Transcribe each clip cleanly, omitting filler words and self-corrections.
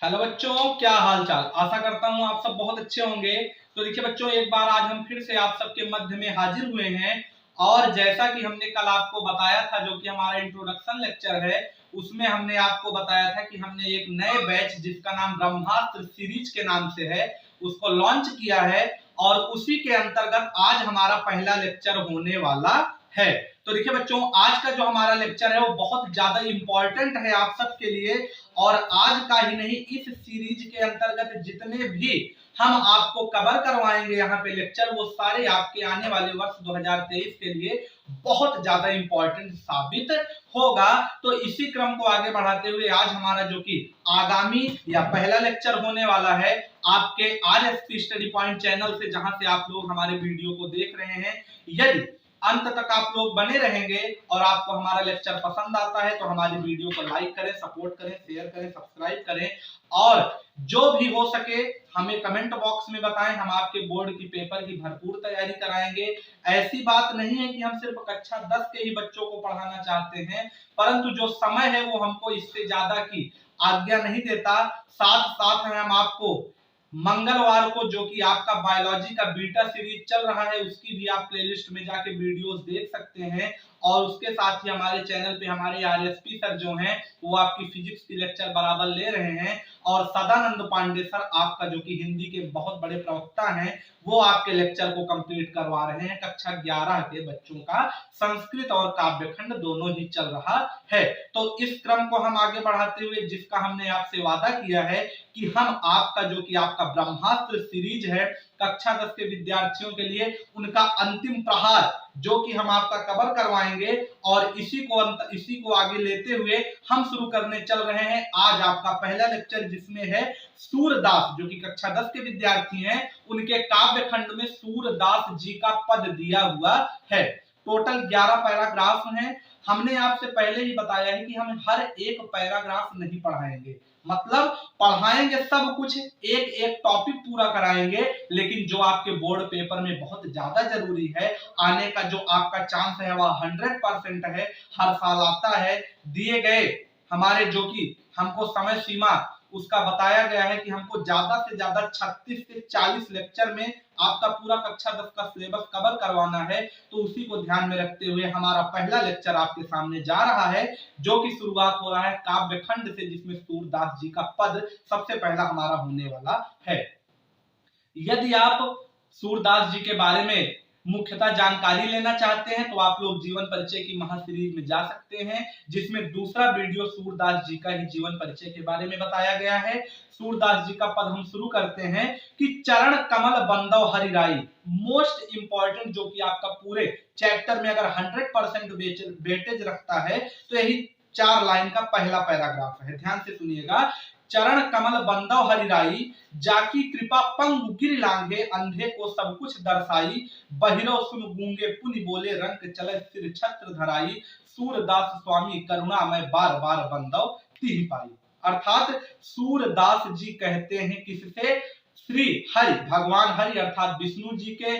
Hello बच्चों, क्या हाल चाल। आशा करता हूँ आप सब बहुत अच्छे होंगे। तो देखिए बच्चों, एक बार आज हम फिर से आप सबके मध्य में हाजिर हुए हैं। और जैसा कि हमने कल आपको बताया था, जो कि हमारा इंट्रोडक्शन लेक्चर है, उसमें हमने आपको बताया था कि हमने एक नए बैच जिसका नाम ब्रह्मास्त्र सीरीज के नाम से है, उसको लॉन्च किया है। और उसी के अंतर्गत आज हमारा पहला लेक्चर होने वाला है। तो देखिए बच्चों, आज का जो हमारा लेक्चर है वो बहुत ज्यादा इंपॉर्टेंट है आप सबके लिए। और आज का ही नहीं, इस सीरीज के अंतर्गत जितने भी हम आपको कवर करवाएंगे यहाँ पे लेक्चर, वो सारे आपके आने वाले वर्ष 2023 के लिए बहुत ज्यादा इंपॉर्टेंट साबित होगा। तो इसी क्रम को आगे बढ़ाते हुए आज हमारा जो कि आगामी या पहला लेक्चर होने वाला है आपके RSP स्टडी पॉइंट चैनल से, जहां से आप लोग हमारे वीडियो को देख रहे हैं। यदि अंत तक आप लोग बने रहेंगे और आपको हमारा लेक्चर पसंद आता है तो हमारी वीडियो को लाइक करें, सपोर्ट करें, शेयर करें, सब्सक्राइब करें। और जो भी हो सके हमें कमेंट बॉक्स में बताएं। हम आपके बोर्ड की पेपर की भरपूर तैयारी कराएंगे। ऐसी बात नहीं है कि हम सिर्फ कक्षा 10 के ही बच्चों को पढ़ाना चाहते हैं, परंतु जो समय है वो हमको इससे ज्यादा की आज्ञा नहीं देता। साथ साथ में हम आपको मंगलवार को जो कि आपका बायोलॉजी का बीटा सीरीज चल रहा है, उसकी भी आप प्लेलिस्ट में जाके वीडियोस देख सकते हैं। और उसके साथ ही हमारे चैनल पे हमारे RSP सर जो हैं वो आपकी फिजिक्स की लेक्चर बराबर ले रहे हैं। और सदानंद पांडे सर आपका जो कि हिंदी के बहुत बड़े प्रवक्ता हैं, वो आपके लेक्चर को कंप्लीट करवा रहे हैं। कक्षा 11 के बच्चों का संस्कृत और काव्यखंड दोनों ही चल रहा है। तो इस क्रम को हम आगे बढ़ाते हुए, जिसका हमने आपसे वादा किया है कि हम आपका जो कि आपका ब्रह्मास्त्र सीरीज है कक्षा 10 के विद्यार्थियों के लिए, उनका अंतिम प्रहार जो कि हम आपका कवर करवाएंगे। और इसी को आगे लेते हुए हम शुरू करने चल रहे हैं आज आपका पहला लेक्चर, जिसमें है सूरदास, जो कि कक्षा 10 के विद्यार्थी हैं, उनके काव्य खंड में सूरदास जी का पद दिया हुआ है। टोटल 11 पैराग्राफ हैं। हमने आपसे पहले ही बताया है कि हम हर एक पैराग्राफ नहीं पढ़ाएंगे, मतलब पढ़ाएंगे सब कुछ, एक एक टॉपिक पूरा कराएंगे, लेकिन जो आपके बोर्ड पेपर में बहुत ज्यादा जरूरी है, आने का जो आपका चांस है वह 100% है, हर साल आता है। दिए गए हमारे जो कि हमको समय सीमा उसका बताया गया है कि हमको ज्यादा से ज्यादा 36 से 40 लेक्चर में आपका पूरा कक्षा 10 का सिलेबस कवर करवाना है। तो उसी को ध्यान में रखते हुए हमारा पहला लेक्चर आपके सामने जा रहा है, जो कि शुरुआत हो रहा है काव्य खंड से, जिसमें सूरदास जी का पद सबसे पहला हमारा होने वाला है। यदि आप सूरदास जी के बारे में मुख्यतः जानकारी लेना चाहते हैं तो आप लोग जीवन परिचय की महासीरीज में जा सकते हैं, जिसमें दूसरा वीडियो सूरदास जी का ही जीवन परिचय के बारे में बताया गया है। सूरदास जी का पद हम शुरू करते हैं कि चरण कमल बंदव हरिराई। मोस्ट इंपॉर्टेंट जो कि आपका पूरे चैप्टर में अगर 100% वेटेज रखता है तो यही 4 लाइन का पहला पैराग्राफ है। ध्यान से सुनिएगा। चरण कमल बंदव हरिराई, जाकी कृपा पंगु गिर लांघे, अंधे को सब कुछ दर्शाई, बहिरो सुन गूंगे पुनि बोले, रंग चले सिर छत्र धराई, सूरदास स्वामी करुणा में बार बार बंदव तिहि पाई। अर्थात सूरदास जी कहते हैं किससे? श्री हरि, भगवान हरि अर्थात विष्णु जी के,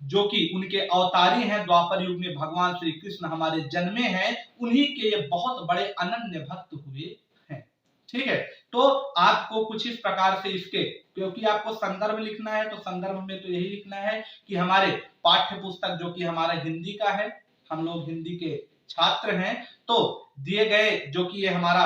जो कि उनके अवतारी हैं। द्वापर युग में भगवान श्री कृष्ण हमारे जन्मे हैं, उन्हीं के ये बहुत बड़े अनन्य भक्त हुए हैं। ठीक है, तो आपको कुछ इस प्रकार से इसके, क्योंकि आपको संदर्भ लिखना है तो संदर्भ में तो यही लिखना है कि हमारे पाठ्य पुस्तक जो कि हमारा हिंदी का है, हम लोग हिंदी के छात्र हैं, तो दिए गए जो कि ये हमारा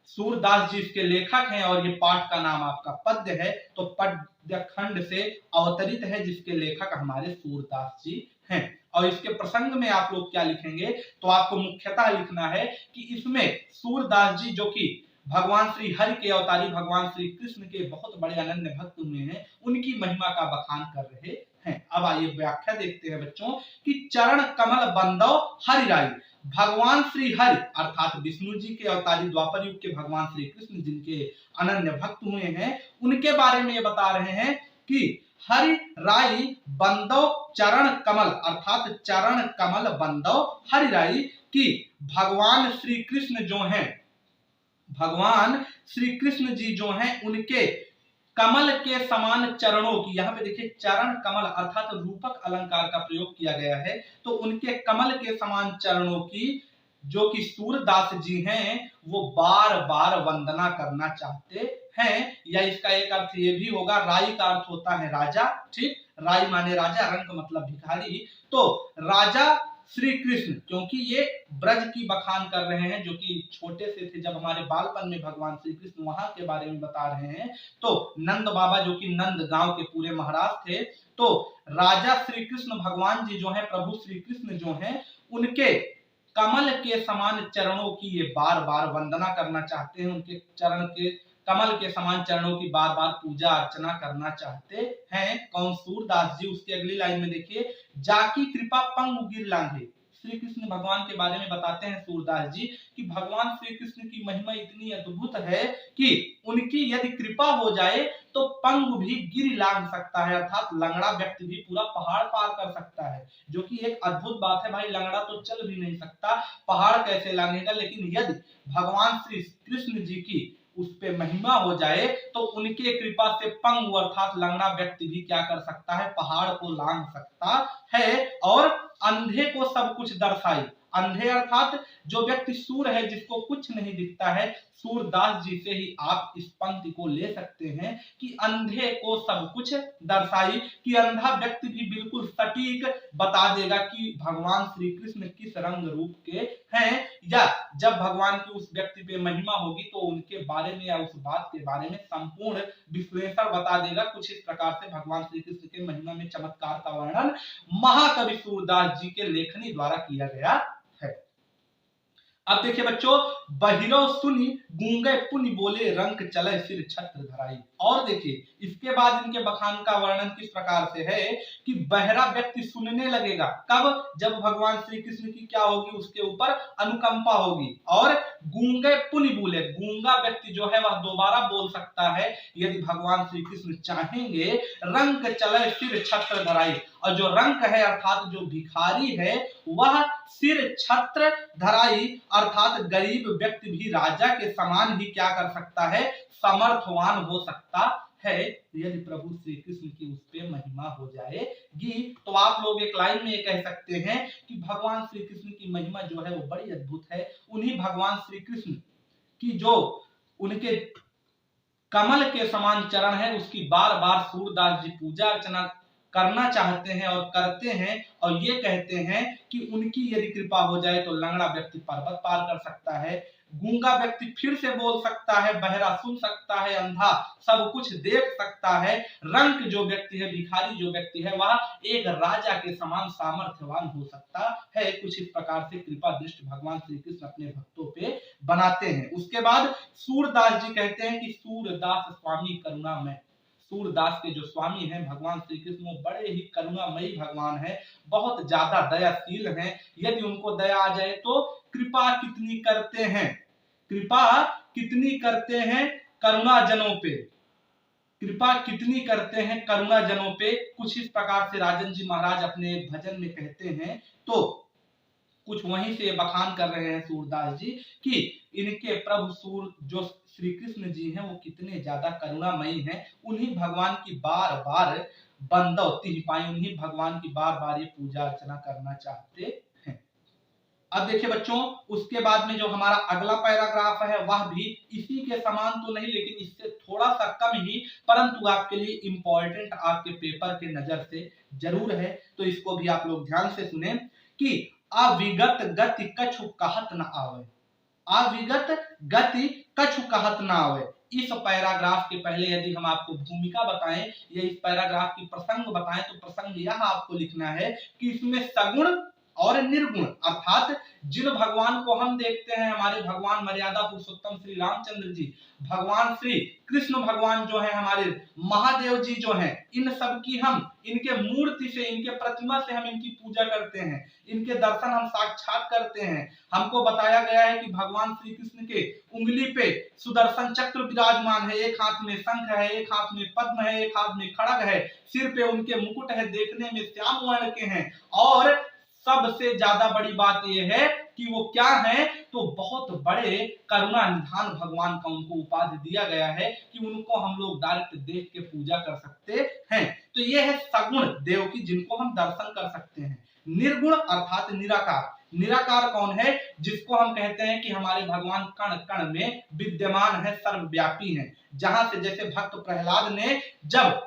सूरदास जी इसके लेखक हैं और ये पाठ का नाम आपका पद्य है, तो पद्य खंड से अवतरित है, जिसके लेखक हमारे सूरदास जी हैं। और इसके प्रसंग में आप लोग क्या लिखेंगे, तो आपको मुख्यतः लिखना है कि इसमें सूरदास जी जो कि भगवान श्री हरि के अवतारी, भगवान श्री कृष्ण के बहुत बड़े अनन्य भक्त हुए हैं, उनकी महिमा का बखान कर रहे हैं। अब आइए व्याख्या देखते हैं बच्चों कि चरण कमल बंदव हरिराई, भगवान श्री हरि अर्थात विष्णु जी के अवतारी, द्वापर युग के भगवान श्री कृष्ण जिनके अनन्य भक्त हुए हैं, उनके बारे में ये बता रहे हैं कि हरि राई बंदव चरण कमल अर्थात चरण कमल बंदव हरि राई, की भगवान श्री कृष्ण जो हैं, भगवान श्री कृष्ण जी जो हैं, उनके कमल के समान चरणों की, यहाँ पे देखिए चरण कमल अर्थात रूपक अलंकार का प्रयोग किया गया है, तो उनके कमल के समान चरणों की जो कि सूरदास जी हैं वो बार बार वंदना करना चाहते हैं, या इसका एक अर्थ ये भी होगा, राई का अर्थ होता है राजा, ठीक, राई माने राजा, रंक मतलब भिखारी। तो राजा श्री कृष्ण, क्योंकि ये ब्रज की बखान कर रहे हैं, जो कि छोटे से थे जब हमारे बालपन में भगवान श्री कृष्ण, वहां के बारे में बता रहे हैं। तो नंद बाबा जो कि नंद गांव के पूरे महाराज थे, तो राजा श्री कृष्ण भगवान जी जो है, प्रभु श्री कृष्ण जो है, उनके कमल के समान चरणों की ये बार बार वंदना करना चाहते हैं, उनके चरण के कमल के समान चरणों की बार बार पूजा अर्चना करना चाहते हैं। कौन? सूरदास जी। उसके अगली लाइन में देखिए, जाकी कृपा पंग गिर लांघे। श्री कृष्ण भगवान के बारे में बताते हैं सूरदास जी कि भगवान श्री कृष्ण की महिमा इतनी अद्भुत है कि उनकी यदि कृपा हो जाए तो पंग भी गिर लांघ सकता है, अर्थात लंगड़ा व्यक्ति भी पूरा पहाड़ पार कर सकता है, जो कि एक अद्भुत बात है। भाई लंगड़ा तो चल भी नहीं सकता, पहाड़ कैसे लांघेगा? लेकिन यदि भगवान श्री कृष्ण जी की उस पे महिमा हो जाए तो उनके कृपा से पंग अर्थात लंगड़ा व्यक्ति भी क्या कर सकता है? पहाड़ को लांघ सकता है। और अंधे को सब कुछ दर्शाई। अंधे अर्थात जो व्यक्ति सूर है, जिसको कुछ नहीं दिखता है, सूरदास जी से ही आप इस पंक्ति को ले सकते हैं कि अंधे को सब कुछ दर्शाई, कि अंधा व्यक्ति भी बिल्कुल सटीक बता देगा कि भगवान श्री कृष्ण किस रंग रूप के हैं, या जब भगवान की उस व्यक्ति पे महिमा होगी तो उनके बारे में या उस बात के बारे में संपूर्ण विश्लेषण बता देगा। कुछ इस प्रकार से भगवान श्री कृष्ण के महिमा में चमत्कार का वर्णन महाकवि सूरदास जी के लेखनी द्वारा किया गया है। अब देखिए बच्चों, बहिरो सुनी गूंगे पुनि बोले, रंक चले सिर छत्र धराई। और देखिए इसके बाद इनके बखान का वर्णन किस प्रकार से है कि बहरा व्यक्ति सुनने लगेगा, कब? जब भगवान श्री कृष्ण की क्या होगी? उसके ऊपर अनुकंपा होगी। और गूंगे पुनि बोले, गूंगा व्यक्ति जो है वह दोबारा बोल सकता है यदि भगवान श्री कृष्ण चाहेंगे। रंक चले सिर छत्र धराई, और जो रंक है अर्थात जो भिखारी है, वह सिर छत्र धराई अर्थात गरीब व्यक्ति भी राजा के समान ही क्या कर सकता है? समर्थवान हो सकता है, यदि प्रभु श्री कृष्ण की उस पे महिमा हो जाएगी। तो आप लोग एक लाइन में ये कह सकते हैं कि भगवान श्री कृष्ण की महिमा जो है वो बड़ी अद्भुत है। उन्हीं भगवान श्री कृष्ण की जो उनके कमल के समान चरण है, उसकी बार बार सूरदास जी पूजा अर्चना करना चाहते हैं और करते हैं, और ये कहते हैं कि उनकी यदि कृपा हो जाए तो लंगड़ा व्यक्ति पर्वत पार कर सकता है, गूंगा व्यक्ति फिर से बोल सकता है, बहरा सुन सकता है, अंधा सब कुछ देख सकता है, रंक जो व्यक्ति है, भिखारी जो व्यक्ति है, वह एक राजा के समान सामर्थ्यवान हो सकता है। कुछ इस प्रकार से कृपा दृष्टि भगवान श्री कृष्ण अपने भक्तों पे बनाते हैं। उसके बाद सूरदास जी कहते हैं कि सूरदास स्वामी करुणामय। सूरदास के जो स्वामी हैं भगवान श्री कृष्ण, वो बड़े ही करुणामयी भगवान है, बहुत ज्यादा दयाशील हैं। यदि उनको दया आ जाए तो कृपा कितनी करते हैं, कृपा कितनी करते हैं करुणा जनों पे, कृपा कितनी करते हैं करुणा जनों पे। कुछ इस प्रकार से राजन जी महाराज अपने भजन में कहते हैं। तो कुछ वहीं से बखान कर रहे हैं सूरदास जी कि इनके प्रभु सूर जो श्री कृष्ण जी हैं वो कितने ज्यादा करुणामयी हैं। उन्हीं भगवान की बार बार बंदौती ही पाई, उन्हीं भगवान की बार बार ये पूजा अर्चना करना चाहते हैं। अब देखिए बच्चों, उसके बाद में जो हमारा अगला पैराग्राफ है वह भी इसी के समान तो नहीं, लेकिन इससे थोड़ा सा कम ही, परंतु आपके लिए इंपॉर्टेंट, आपके पेपर के नजर से जरूर है। तो इसको भी आप लोग ध्यान से सुने कि अविगत गति कछु कहत न आवे, अविगत गति कछु कहत न आवे। इस पैराग्राफ के पहले यदि हम आपको भूमिका बताएं या इस पैराग्राफ की प्रसंग बताएं तो प्रसंग यह आपको लिखना है कि इसमें सगुण और निर्गुण अर्थात जिन भगवान को हम देखते हैं, हमारे भगवान मर्यादा पुरुषोत्तम श्री रामचंद्र जी, भगवान श्री कृष्ण भगवान जो है, हमारे महादेव जी जो हैं, इन सब की हम इनके मूर्ति से, इनके प्रतिमा से हम इनकी पूजा करते हैं, इनके दर्शन हम साक्षात करते हैं। हमको बताया गया है कि भगवान श्री कृष्ण के उंगली पे सुदर्शन चक्र विराजमान है, एक हाथ में शंख है, एक हाथ में पद्म है, एक हाथ में खड़ग है, सिर पे उनके मुकुट है, देखने में श्याम वर्ण के हैं। और सबसे ज्यादा बड़ी बात यह है कि वो क्या है, तो बहुत बड़े करुणा निधान भगवान का उनको उपाधि दिया गया है कि उनको हम लोग डायरेक्ट देख के पूजा कर सकते हैं। तो ये है सगुण देव की, जिनको हम दर्शन कर सकते हैं। निर्गुण अर्थात निराकार, निराकार कौन है? जिसको हम कहते हैं कि हमारे भगवान कण कण में विद्यमान है, सर्वव्यापी है। जहां से जैसे भक्त प्रहलाद ने जब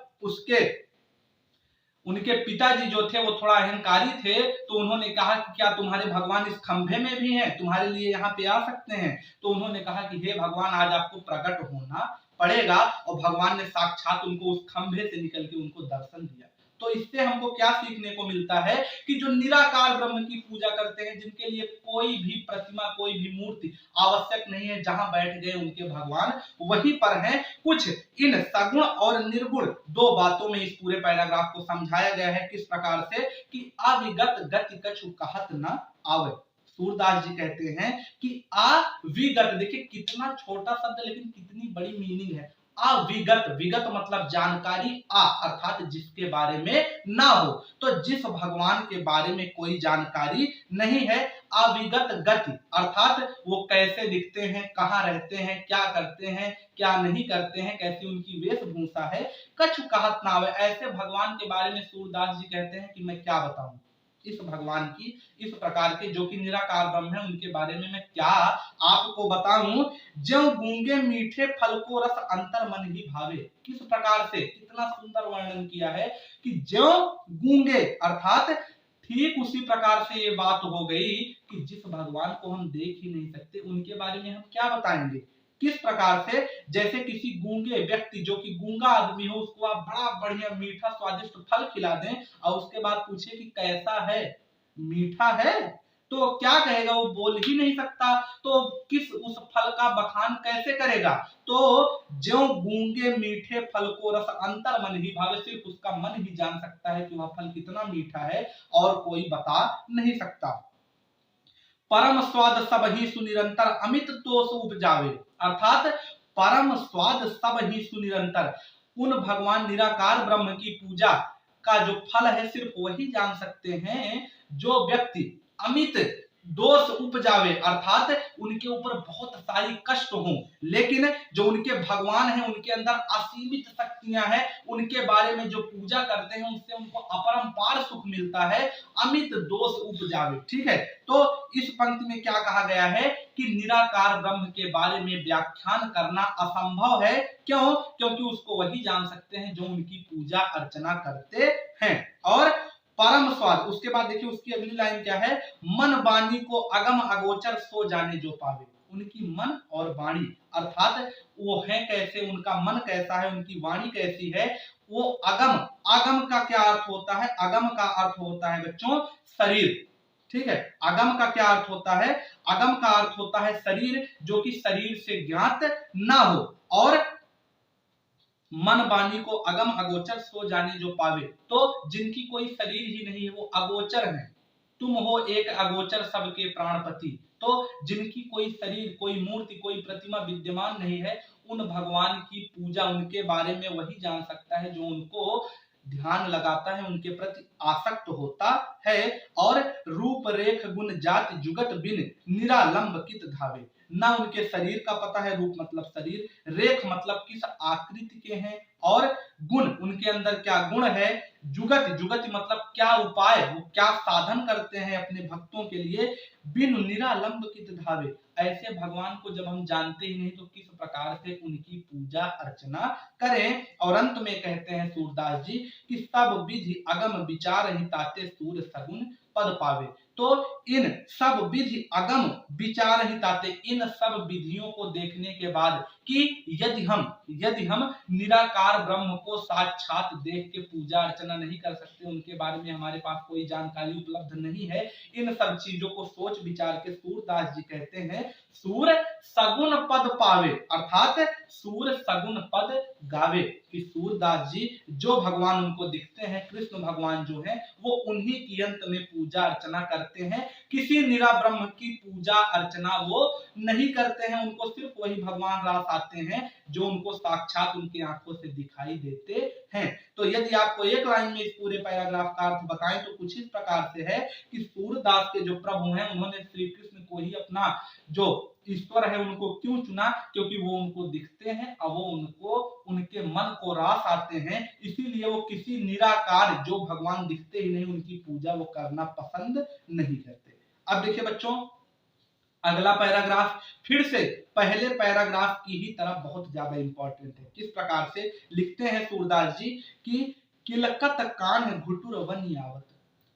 उनके पिताजी जो थे वो थोड़ा अहंकारी थे, तो उन्होंने कहा कि क्या तुम्हारे भगवान इस खंभे में भी हैं, तुम्हारे लिए यहाँ पे आ सकते हैं? तो उन्होंने कहा कि हे भगवान, आज आपको प्रकट होना पड़ेगा, और भगवान ने साक्षात उनको उस खंभे से निकल के उनको दर्शन दिया। तो इससे हमको क्या सीखने को मिलता है कि जो निराकार ब्रह्म की पूजा करते हैं, जिनके लिए कोई भी प्रतिमा, कोई भी मूर्ति आवश्यक नहीं है, जहां बैठ गए उनके भगवान वहीं पर हैं। कुछ इन सगुण और निर्गुण दो बातों में इस पूरे पैराग्राफ को समझाया गया है, किस प्रकार से कि अविगत गति कछु कहत न आवे। सूरदास जी कहते हैं कि अविगत, देखिए कितना छोटा शब्द लेकिन कितनी बड़ी मीनिंग है। अविगत, विगत मतलब जानकारी, अर्थात जिसके बारे में ना हो, तो जिस भगवान के बारे में कोई जानकारी नहीं है। अविगत गति अर्थात वो कैसे दिखते हैं, कहाँ रहते हैं, क्या करते हैं, क्या नहीं करते हैं, कैसी उनकी वेशभूषा है। कछु कहत ना आवे, ऐसे भगवान के बारे में सूरदास जी कहते हैं कि मैं क्या बताऊं इस भगवान की, इस प्रकार के जो कि निराकार ब्रह्म है उनके बारे में मैं क्या आपको बताऊं। जो गूंगे मीठे फल को रस अंतर मन ही भावे, किस प्रकार से, कितना सुंदर वर्णन किया है कि जो गूंगे अर्थात ठीक उसी प्रकार से ये बात हो गई कि जिस भगवान को हम देख ही नहीं सकते उनके बारे में हम क्या बताएंगे। किस प्रकार से, जैसे किसी गूंगे व्यक्ति, जो कि गूंगा आदमी हो, उसको आप बड़ा बढ़िया मीठा स्वादिष्ट फल खिला दें और उसके बाद पूछे कि कैसा है, मीठा है, तो क्या कहेगा? वो बोल ही नहीं सकता, तो किस उस फल का बखान कैसे करेगा? तो जो गूंगे मीठे फल को रस अंतर मन ही भावे, सिर्फ उसका मन ही जान सकता है कि वह फल कितना मीठा है और कोई बता नहीं सकता। परम स्वाद सब ही सुनिरंतर अमित दोष उपजावे, अर्थात परम स्वाद सब ही सुनिरंतर, उन भगवान निराकार ब्रह्म की पूजा का जो फल है सिर्फ वही जान सकते हैं जो व्यक्ति अमित दोष उपजावे, अर्थात उनके ऊपर बहुत सारी कष्ट हो, लेकिन जो उनके भगवान हैं उनके अंदर असीमित शक्तियां हैं, उनके बारे में जो पूजा करते हैं उससे उनको अपरंपार सुख मिलता है, अमित दोष उपजावे। ठीक है, तो इस पंक्ति में क्या कहा गया है कि निराकार ब्रह्म के बारे में व्याख्यान करना असंभव है। क्यों? क्योंकि उसको वही जान सकते हैं जो उनकी पूजा अर्चना करते हैं। और परम स्वाद, उसके बाद देखिए उसकी अगली लाइन क्या है, मन वाणी को अगम अगोचर सो जाने जो पावे, उनकी मन और वाणी अर्थात वो है कैसे, उनका मन कैसा है, उनकी वाणी कैसी है, वो अगम, आगम का क्या अर्थ होता है? अगम का अर्थ होता है बच्चों शरीर। ठीक है, अगम का क्या अर्थ होता है? अगम का अर्थ होता है शरीर, जो कि शरीर से ज्ञात ना हो, और मन वाणी को अगम अगोचर सो जाने जो पावे, तो जिनकी कोई शरीर ही नहीं है वो अगोचर है। तुम हो एक अगोचर सबके प्राणपति, तो जिनकी कोई शरीर, कोई मूर्ति, कोई प्रतिमा विद्यमान नहीं है, उन भगवान की पूजा, उनके बारे में वही जान सकता है जो उनको ध्यान लगाता है, उनके प्रति आसक्त होता है। और रूप रेख गुण जाति जुगत बिन निरालंब कित धावे, ना उनके शरीर का पता है, रूप मतलब शरीर, रेख मतलब किस आकृति के हैं, और गुण उनके अंदर क्या गुण है, जुगत, जुगत मतलब क्या उपाय, वो क्या साधन करते हैं अपने भक्तों के लिए, बिन निरालंब कित धावे, ऐसे भगवान को जब हम जानते ही नहीं तो किस प्रकार से उनकी पूजा अर्चना करें। और अंत में कहते हैं सूरदास जी कि सब विधि अगम विचार ही ताते सूर सगुन पद पावे, तो इन सब विधि अगम विचार ही ताते, इन सब विधियों को देखने के बाद कि यदि हम निराकार ब्रह्म को साक्षात देख के पूजा अर्चना नहीं कर सकते, उनके बारे में हमारे पास कोई जानकारी उपलब्ध नहीं है, इन सब चीजों को सोच विचार के सूरदास जी कहते हैं सूर सगुन पद पावे, अर्थात सूर सगुन पद गावे, कि सूरदास जी जो भगवान उनको दिखते हैं, कृष्ण भगवान जो है वो उन्हीं की अंत में पूजा अर्चना करते हैं, किसी निरा ब्रह्म की पूजा अर्चना वो नहीं करते हैं, उनको सिर्फ वही भगवान रास आते हैं जो उनको साक्षात उनकी आंखों से दिखाई देते हैं। तो यदि आपको एक लाइन में इस पूरे पैराग्राफ का अर्थ बताएं तो कुछ इस प्रकार से है कि सूरदास के जो प्रभु हैं उन्होंने श्री कृष्ण को ही अपना जो ईश्वर है उनको क्यों चुना, क्योंकि वो उनको दिखते हैं और वो उनको उनके मन को रास आते हैं, इसीलिए वो किसी निराकार जो भगवान दिखते ही नहीं उनकी पूजा वो करना पसंद नहीं करते। अब देखिए बच्चों, अगला पैराग्राफ फिर से पहले पैराग्राफ की ही तरह बहुत ज्यादा इंपॉर्टेंट है। किस प्रकार से लिखते हैं सूरदास जी कि किलकत कान घुटुर वनियावत,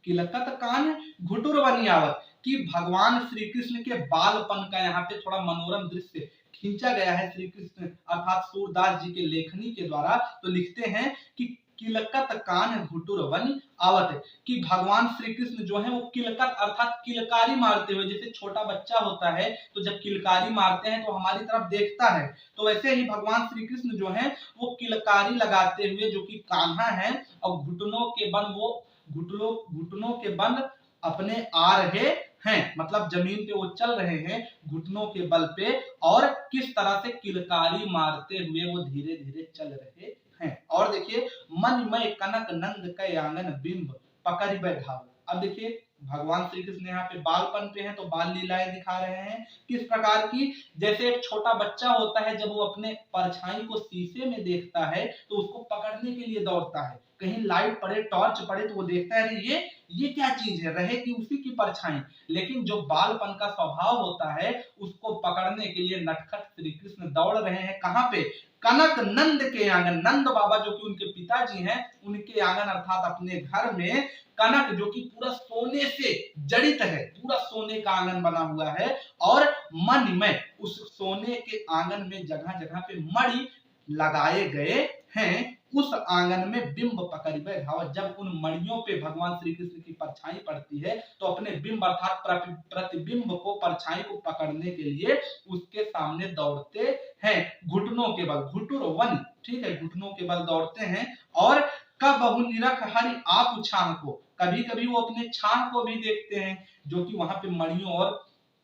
किलकत कान घुटुर वनियावत, कि भगवान श्री कृष्ण के बालपन का यहाँ पे थोड़ा मनोरम दृश्य खींचा गया है श्री कृष्ण अर्थात सूरदास जी के लेखनी के द्वारा। तो लिखते हैं कि किलकत कान घुटुर वन आवत, कि भगवान श्री कृष्ण जो है वो किलकत अर्थात किलकारी मारते हुए, जैसे छोटा बच्चा होता है तो जब किलकारी मारते हैं तो हमारी तरफ देखता है, तो वैसे ही भगवान श्री कृष्ण जो है वो किलकारी लगाते हुए, जो कि कान्हा है, और घुटनों के बल वो घुटनों के बल अपने आ रहे हैं, मतलब जमीन पे वो चल रहे हैं घुटनों के बल पे, और किस तरह से किलकारी मारते हुए वो धीरे धीरे चल रहे हैं। और देखिए, मन में कनक नंद के आंगन बिंब पकड़ बैठाओ। अब देखिए भगवान श्री कृष्ण यहाँ पे बालपन पे हैं तो बाल लीलाएं दिखा रहे हैं किस प्रकार की, जैसे एक छोटा बच्चा होता है जब वो अपने परछाई को शीशे में देखता है तो उसको पकड़ने के लिए दौड़ता है, कहीं लाइट पड़े टॉर्च पड़े तो वो देखता है ये क्या चीज है, रहे कि उसी की परछाई। लेकिन जो बालपन का स्वभाव होता है उसको पकड़ने के लिए नटखट श्री कृष्ण दौड़ रहे हैं, कहां पे, कनक नंद के आंगन, नंद बाबा जो कि उनके पिताजी हैं उनके आंगन अर्थात अपने घर में, कनक जो कि पूरा सोने से जड़ित है, पूरा सोने का आंगन बना हुआ है, और मन में उस सोने के आंगन में जगह जगह पे मणि लगाए गए हैं, उस आंगन में बिंब पकड़ बैठाओ। जब उन मणियों पे भगवान श्री कृष्ण की परछाई पड़ती है तो अपने बिंब अर्थात प्रतिबिंब को, परछाई को पकड़ने के लिए उसके सामने दौड़ते हैं घुटनों के बल, घुटुर वन, ठीक है, घुटनों के बल दौड़ते हैं। और कब बहु निरख हरि आप छाह को, कभी कभी वो अपने छाह को भी देखते हैं, जो कि वहां पे मणियों और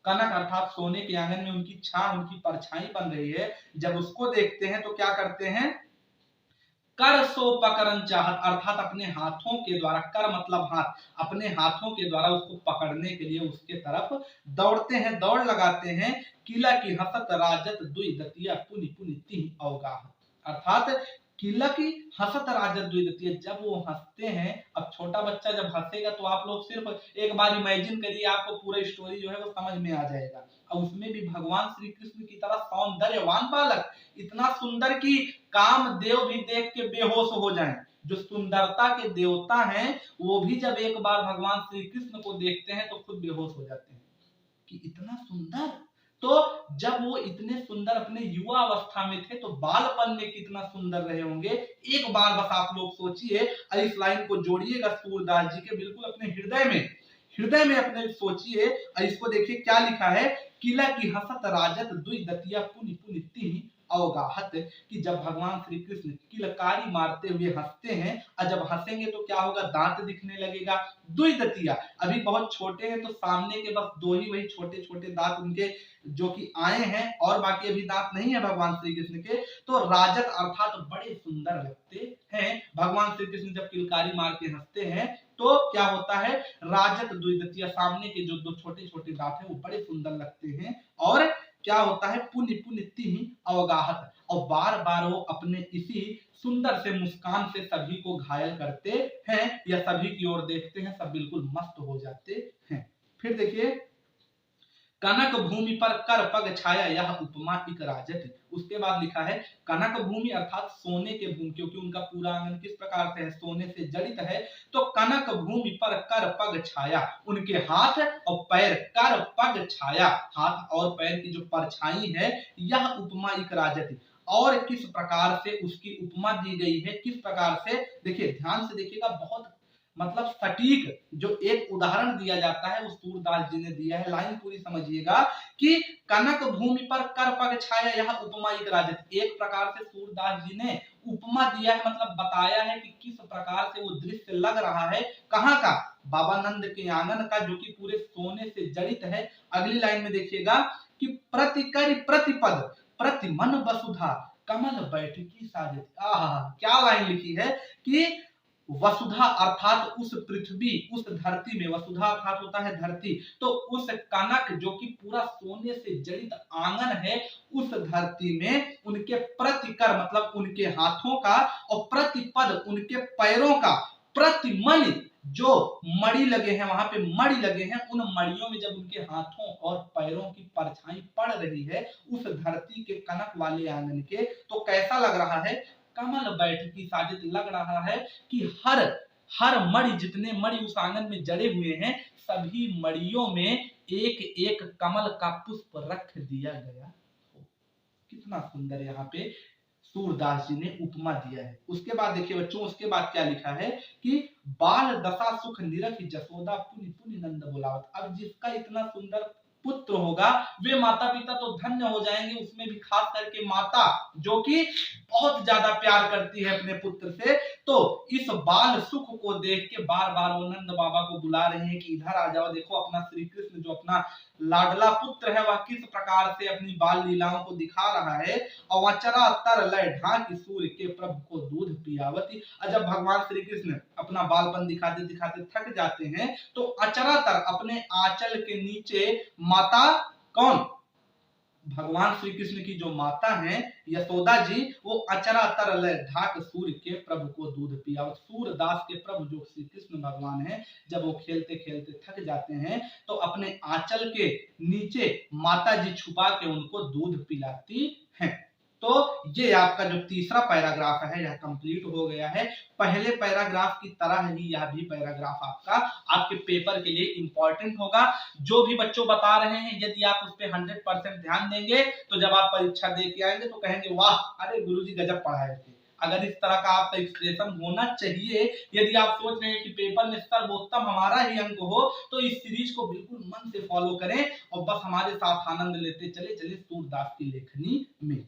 कनक अर्थात सोने के आंगन में उनकी छाह, उनकी परछाई बन रही है, जब उसको देखते हैं तो क्या करते हैं, कर सो पकड़न चाहत, अर्थात अपने हाथों के द्वारा, कर मतलब हाथ, अपने हाथों के द्वारा उसको पकड़ने के लिए उसके तरफ दौड़ते हैं, दौड़ लगाते हैं। किला की हसत राजत दुई दतिया पुनि पुनि तिह अवगाह, अर्थात किला की हसत राजत दुई दतिया, जब वो हंसते हैं, अब छोटा बच्चा जब हंसेगा तो आप लोग सिर्फ एक बार इमेजिन करिए, आपको पूरा स्टोरी जो है वो समझ में आ जाएगा। और उसमें भी भगवान श्री कृष्ण की तरह सौंदर्यवान बालक, इतना सुंदर कि कामदेव भी देख के बेहोश हो जाएं, जो सुंदरता के देवता हैं वो भी जब एक बार भगवान श्री कृष्ण को देखते हैं तो खुद बेहोश हो जाते हैं कि इतना सुंदर। तो जब वो इतने सुंदर अपने युवा अवस्था में थे तो बालपन में कितना सुंदर रहे होंगे, एक बार बस आप लोग सोचिए, इस लाइन को जोड़िएगा सूरदास जी के बिल्कुल अपने हृदय में अपने सोचिए, इसको देखिए क्या लिखा है, किला की हसत राजत दुई दतिया पुनि पुनि तिह अवगाहत, कि जब भगवान श्री कृष्ण किलकारी मारते हुए हंसते हैं, और जब हंसेंगे तो क्या होगा, दांत दिखने लगेगा, दुई दतिया, अभी बहुत छोटे हैं तो सामने के बस दो ही वही छोटे छोटे दांत उनके जो कि आए हैं, और बाकी अभी दांत नहीं है भगवान श्री कृष्ण के, तो राजत अर्थात बड़े सुंदर लगते हैं। भगवान श्री कृष्ण जब किलकारी मार के हंसते हैं तो क्या होता है, राजत द्विदतिया, सामने के जो दो छोटे छोटे दांत हैं वो बड़े सुंदर लगते हैं, और क्या होता है, पुनि पुनि तिह अवगाहत, और बार बार वो अपने इसी सुंदर से मुस्कान से सभी को घायल करते हैं, या सभी की ओर देखते हैं, सब बिल्कुल मस्त हो जाते हैं। फिर देखिए, कनक भूमि पर कर पग छाया यह उपमा इक राजत, उसके बाद लिखा है कनक भूमि अर्थात सोने के भूमि, क्योंकि उनका पूरा आंगन किस प्रकार से है, सोने से जड़ित है, तो कनक भूमि पर कर पग छाया, उनके हाथ और पैर, कर पग छाया, हाथ और पैर की जो परछाई है, यह उपमा इक राजत, और किस प्रकार से उसकी उपमा दी गई है, किस प्रकार से, देखिए ध्यान से देखिएगा, बहुत मतलब सटीक जो एक उदाहरण दिया जाता है वो सूरदास जी ने दिया है, लाइन पूरी समझिएगा, कि कनक भूमि पर कर पग छाया यह उपमा इक राजत, एक प्रकार से सूरदास जी ने उपमा दिया है, मतलब बताया है कि किस प्रकार से वो दृश्य लग रहा है, कहां का, बाबा नंद के आंगन का, जो कि पूरे सोने से जड़ित है। अगली लाइन में देखिएगा कि प्रतिकरि प्रतिपद प्रतिमन वसुधा कमल बैठकी साजित, क्या लाइन लिखी है कि वसुधा अर्थात उस पृथ्वी, उस धरती में, वसुधा अर्थात होता है धरती, तो उस कनक जो कि पूरा सोने से जड़ित आंगन है, उस धरती में उनके प्रतिकर मतलब उनके हाथों का, और प्रतिपद उनके पैरों का, प्रतिमन जो मणि लगे हैं, वहां पे मणि लगे हैं, उन मणियों में जब उनके हाथों और पैरों की परछाई पड़ रही है उस धरती के कनक वाले आंगन के, तो कैसा लग रहा है? कमल बैठकी साजिद लग रहा है कि हर हर मणि, जितने मणि उस आंगन में जड़े हुए हैं, सभी मणियों में एक एक कमल का पुष्प रख दिया गया। कितना सुंदर यहाँ पे सूरदास जी ने उपमा दिया है। उसके बाद देखिए बच्चों, उसके बाद क्या लिखा है कि बाल दशा सुख निरखि जसोदा पुनि पुनि नंद बुलावत। अब जिसका इतना सुंदर पुत्र होगा वे माता पिता तो धन्य हो जाएंगे, उसमें भी खास करके माता जो कि बहुत ज्यादा प्यार करती है अपने पुत्र से, तो इस बाल सुख को देख के बार बार वो नंद बाबा को बुला रहे हैं कि इधर आ जाओ, देखो अपना श्री कृष्ण जो अपना लाडला पुत्र है वह किस प्रकार से अपनी बाल लीलाओं को दिखा रहा है। और अचरा तर लय ढाकी सूर्य के प्रभु को दूध पियावती। जब भगवान श्री कृष्ण अपना बालपन दिखाते दिखाते थक जाते हैं तो अचरा तर अपने आंचल के नीचे माता, कौन? भगवान श्री कृष्ण की जो माता हैं यशोदा जी, वो अचरा तरल ढाक सूर्य के प्रभु को दूध पिया। सूरदास के प्रभु जो श्री कृष्ण भगवान हैं, जब वो खेलते खेलते थक जाते हैं तो अपने आंचल के नीचे माता जी छुपा के उनको दूध पिलाती हैं। तो ये आपका जो तीसरा पैराग्राफ है यह कंप्लीट हो गया है। पहले पैराग्राफ की तरह ही यह भी पैराग्राफ आपका आपके पेपर के लिए इंपॉर्टेंट होगा। जो भी बच्चों बता रहे हैं, यदि आप उस पर 100% ध्यान देंगे तो जब आप परीक्षा दे के आएंगे तो कहेंगे वाह, अरे गुरुजी गजब पढ़ाए थे। अगर इस तरह का आपका एक्सप्रेशन होना चाहिए, यदि आप सोच रहे हैं कि पेपर में सर्वोत्तम हमारा ही अंक हो, तो इस सीरीज को बिल्कुल मन से फॉलो करें और बस हमारे साथ आनंद लेते चले चले सूरदास की लेखनी में।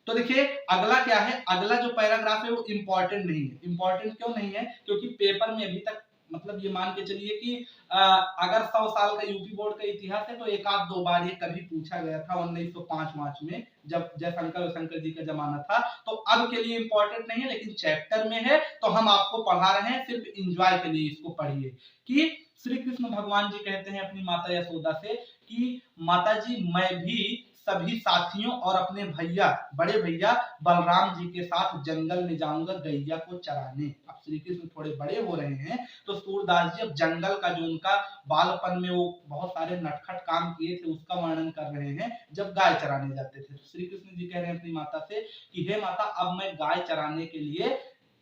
तो देखिए अगला क्या है, अगला जो पैराग्राफ है वो इंपॉर्टेंट नहीं है। इंपॉर्टेंट क्यों नहीं है? क्योंकि पेपर में अभी तक मतलब ये मान के चलिए कि अगर 100 साल का यूपी बोर्ड का इतिहास है तो एक आध दो बार ये कभी पूछा गया था 1905 में, जब जयशंकर जी का जमाना था। तो अब के लिए इंपॉर्टेंट नहीं है, लेकिन चैप्टर में है तो हम आपको पढ़ा रहे हैं, सिर्फ एंजॉय के लिए इसको पढ़िए। कि श्री कृष्ण भगवान जी कहते हैं अपनी माता यशोदा से कि माता जी, मैं भी सभी साथियों और अपने भैया, बड़े भैया बलराम जी के साथ जंगल में जाऊंगा गैया को चराने। अब श्री कृष्ण थोड़े बड़े हो रहे हैं तो सूरदास जी अब जंगल का जो उनका बालपन में वो बहुत सारे नटखट काम किए थे उसका वर्णन कर रहे हैं, जब गाय चराने जाते थे। तो श्री कृष्ण जी कह रहे हैं अपनी माता से कि हे माता, अब मैं गाय चराने के लिए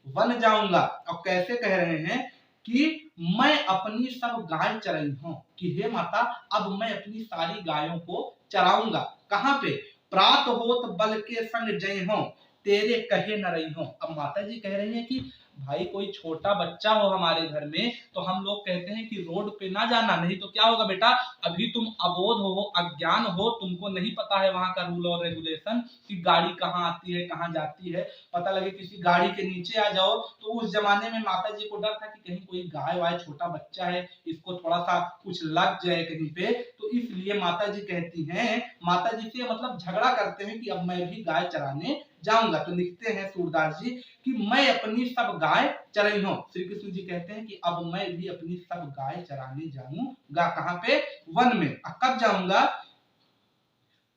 वन जाऊंगा। और कैसे कह रहे हैं कि मैं अपनी सब गाय चराई हूं, कि हे माता अब मैं अपनी सारी गायों को चराऊंगा। कहां पे? प्रात होत बल के संग जय हो, तेरे कहे न रही हो। अब माता जी कह रही हैं कि भाई कोई छोटा बच्चा हो हमारे घर में तो हम लोग कहते हैं कि रोड पे ना जाना, नहीं तो क्या होगा बेटा, अभी तुम अबोध हो, अज्ञान हो, तुमको नहीं पता है वहां का रूल और रेगुलेशन कि गाड़ी कहाँ आती है कहाँ जाती है। पता लगे किसी गाड़ी के नीचे आ जाओ, तो उस जमाने में माता जी को डर था कि कहीं कोई गाय वाय छोटा बच्चा है, इसको थोड़ा सा कुछ लग जाए कहीं पे, तो इसलिए माता जी कहती हैं, माता जी से मतलब झगड़ा करते हैं कि अब मैं भी गाय चराने जाऊंगा। तो लिखते हैं सूरदास जी कि मैं अपनी सब गाय चराई हूं। श्री कृष्ण जी कहते हैं कि अब मैं भी अपनी सब गाय चराने जाऊंगा। कहां पे? वन में। कब जाऊंगा?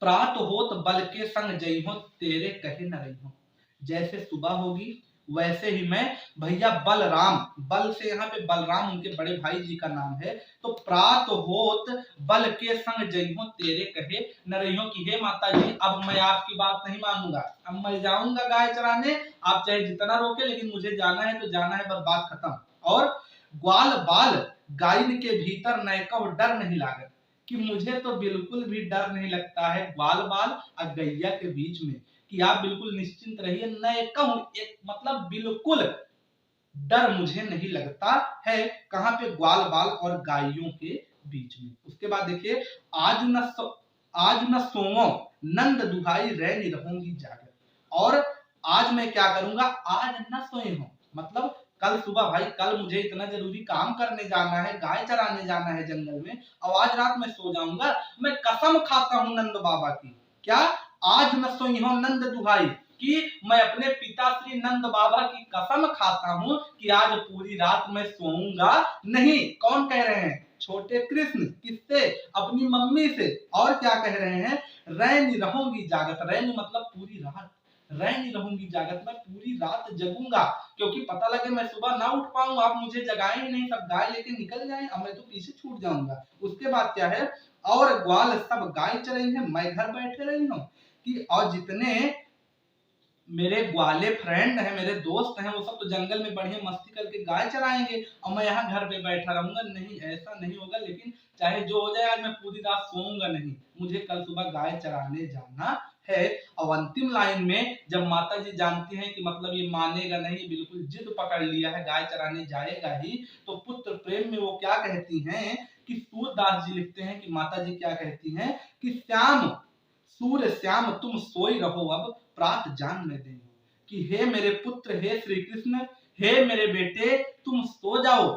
प्रात होत बल के संग जई हो, तेरे कहे न रही हो। जैसे सुबह होगी वैसे ही मैं भैया बलराम, बल से यहाँ पे बलराम उनके बड़े भाई जी का नाम है, तो प्रात होत बल के संग जई हो, तेरे कहे न रही हो, कि हे माता जी अब मैं आपकी बात नहीं मानूंगा, अब मैं जाऊंगा गाय चराने, आप चाहे जितना रोके लेकिन मुझे जाना है तो जाना है, बस बात खत्म। और ग्वाल बाल गायन के भीतर नैकव डर नहीं लागत, कि मुझे तो बिल्कुल भी डर नहीं लगता है ग्वाल बाल और गैया के बीच में, कि आप बिल्कुल निश्चिंत रहिए, नैकव एक मतलब बिल्कुल डर मुझे नहीं लगता है। कहां पे? ग्वाल बाल और गायों के बीच में। उसके बाद देखिए, आज न सोओ नंद दुहाई रैनी रहूंगी जागर। और आज मैं क्या करूंगा? आज न सोए हूं, मतलब कल सुबह भाई, कल मुझे इतना जरूरी काम करने जाना है, गाय चराने जाना है जंगल में, और आज रात में सो जाऊंगा। मैं कसम खाता हूं नंद बाबा की, क्या? आज न सोई हूं नंद दुहाई, कि मैं अपने पिता श्री नंद बाबा की कसम खाता हूं कि आज पूरी रात मैं सोऊंगा नहीं। कौन कह रहे हैं? छोटे कृष्ण। किससे? अपनी मम्मी से। और क्या कह रहे हैं? रैनी रहूंगी जागत। रैनी मतलब पूरी रात, रह नहीं रहूंगी जागत, मैं पूरी रात जगूंगा, क्योंकि पता लगे मैं सुबह ना उठ पाऊं, आप मुझे जगाएं ही नहीं, सब गाय लेके निकल जाएं, अब मैं तो पीछे छूट जाऊंगा। उसके बाद क्या है, और ग्वाल सब गाय चराई है, मैं घर बैठे रही हूँ कि और जितने मेरे ग्वाले फ्रेंड हैं, मेरे दोस्त हैं, वो सब तो जंगल में बढ़िया मस्ती करके गाय चराएंगे और मैं यहाँ घर पे बैठा रहूंगा। नहीं, ऐसा नहीं होगा, लेकिन चाहे जो हो जाए, आज मैं पूरी रात सोऊंगा नहीं, मुझे कल सुबह गाय चराने जाना है। और अंतिम लाइन में जब माता जी जानती हैं कि मतलब ये मानेगा नहीं, बिल्कुल जिद पकड़ लिया है, गाय चराने जाएगा ही, तो पुत्र प्रेम में वो क्या कहती हैं कि सूरदास जी लिखते हैं कि माता जी क्या कहती हैं कि श्याम, सूर्य श्याम तुम सोई रहो, अब प्रात जान में देंगे, कि हे मेरे पुत्र, हे श्री कृष्ण, हे मेरे बेटे, तुम सो जाओ,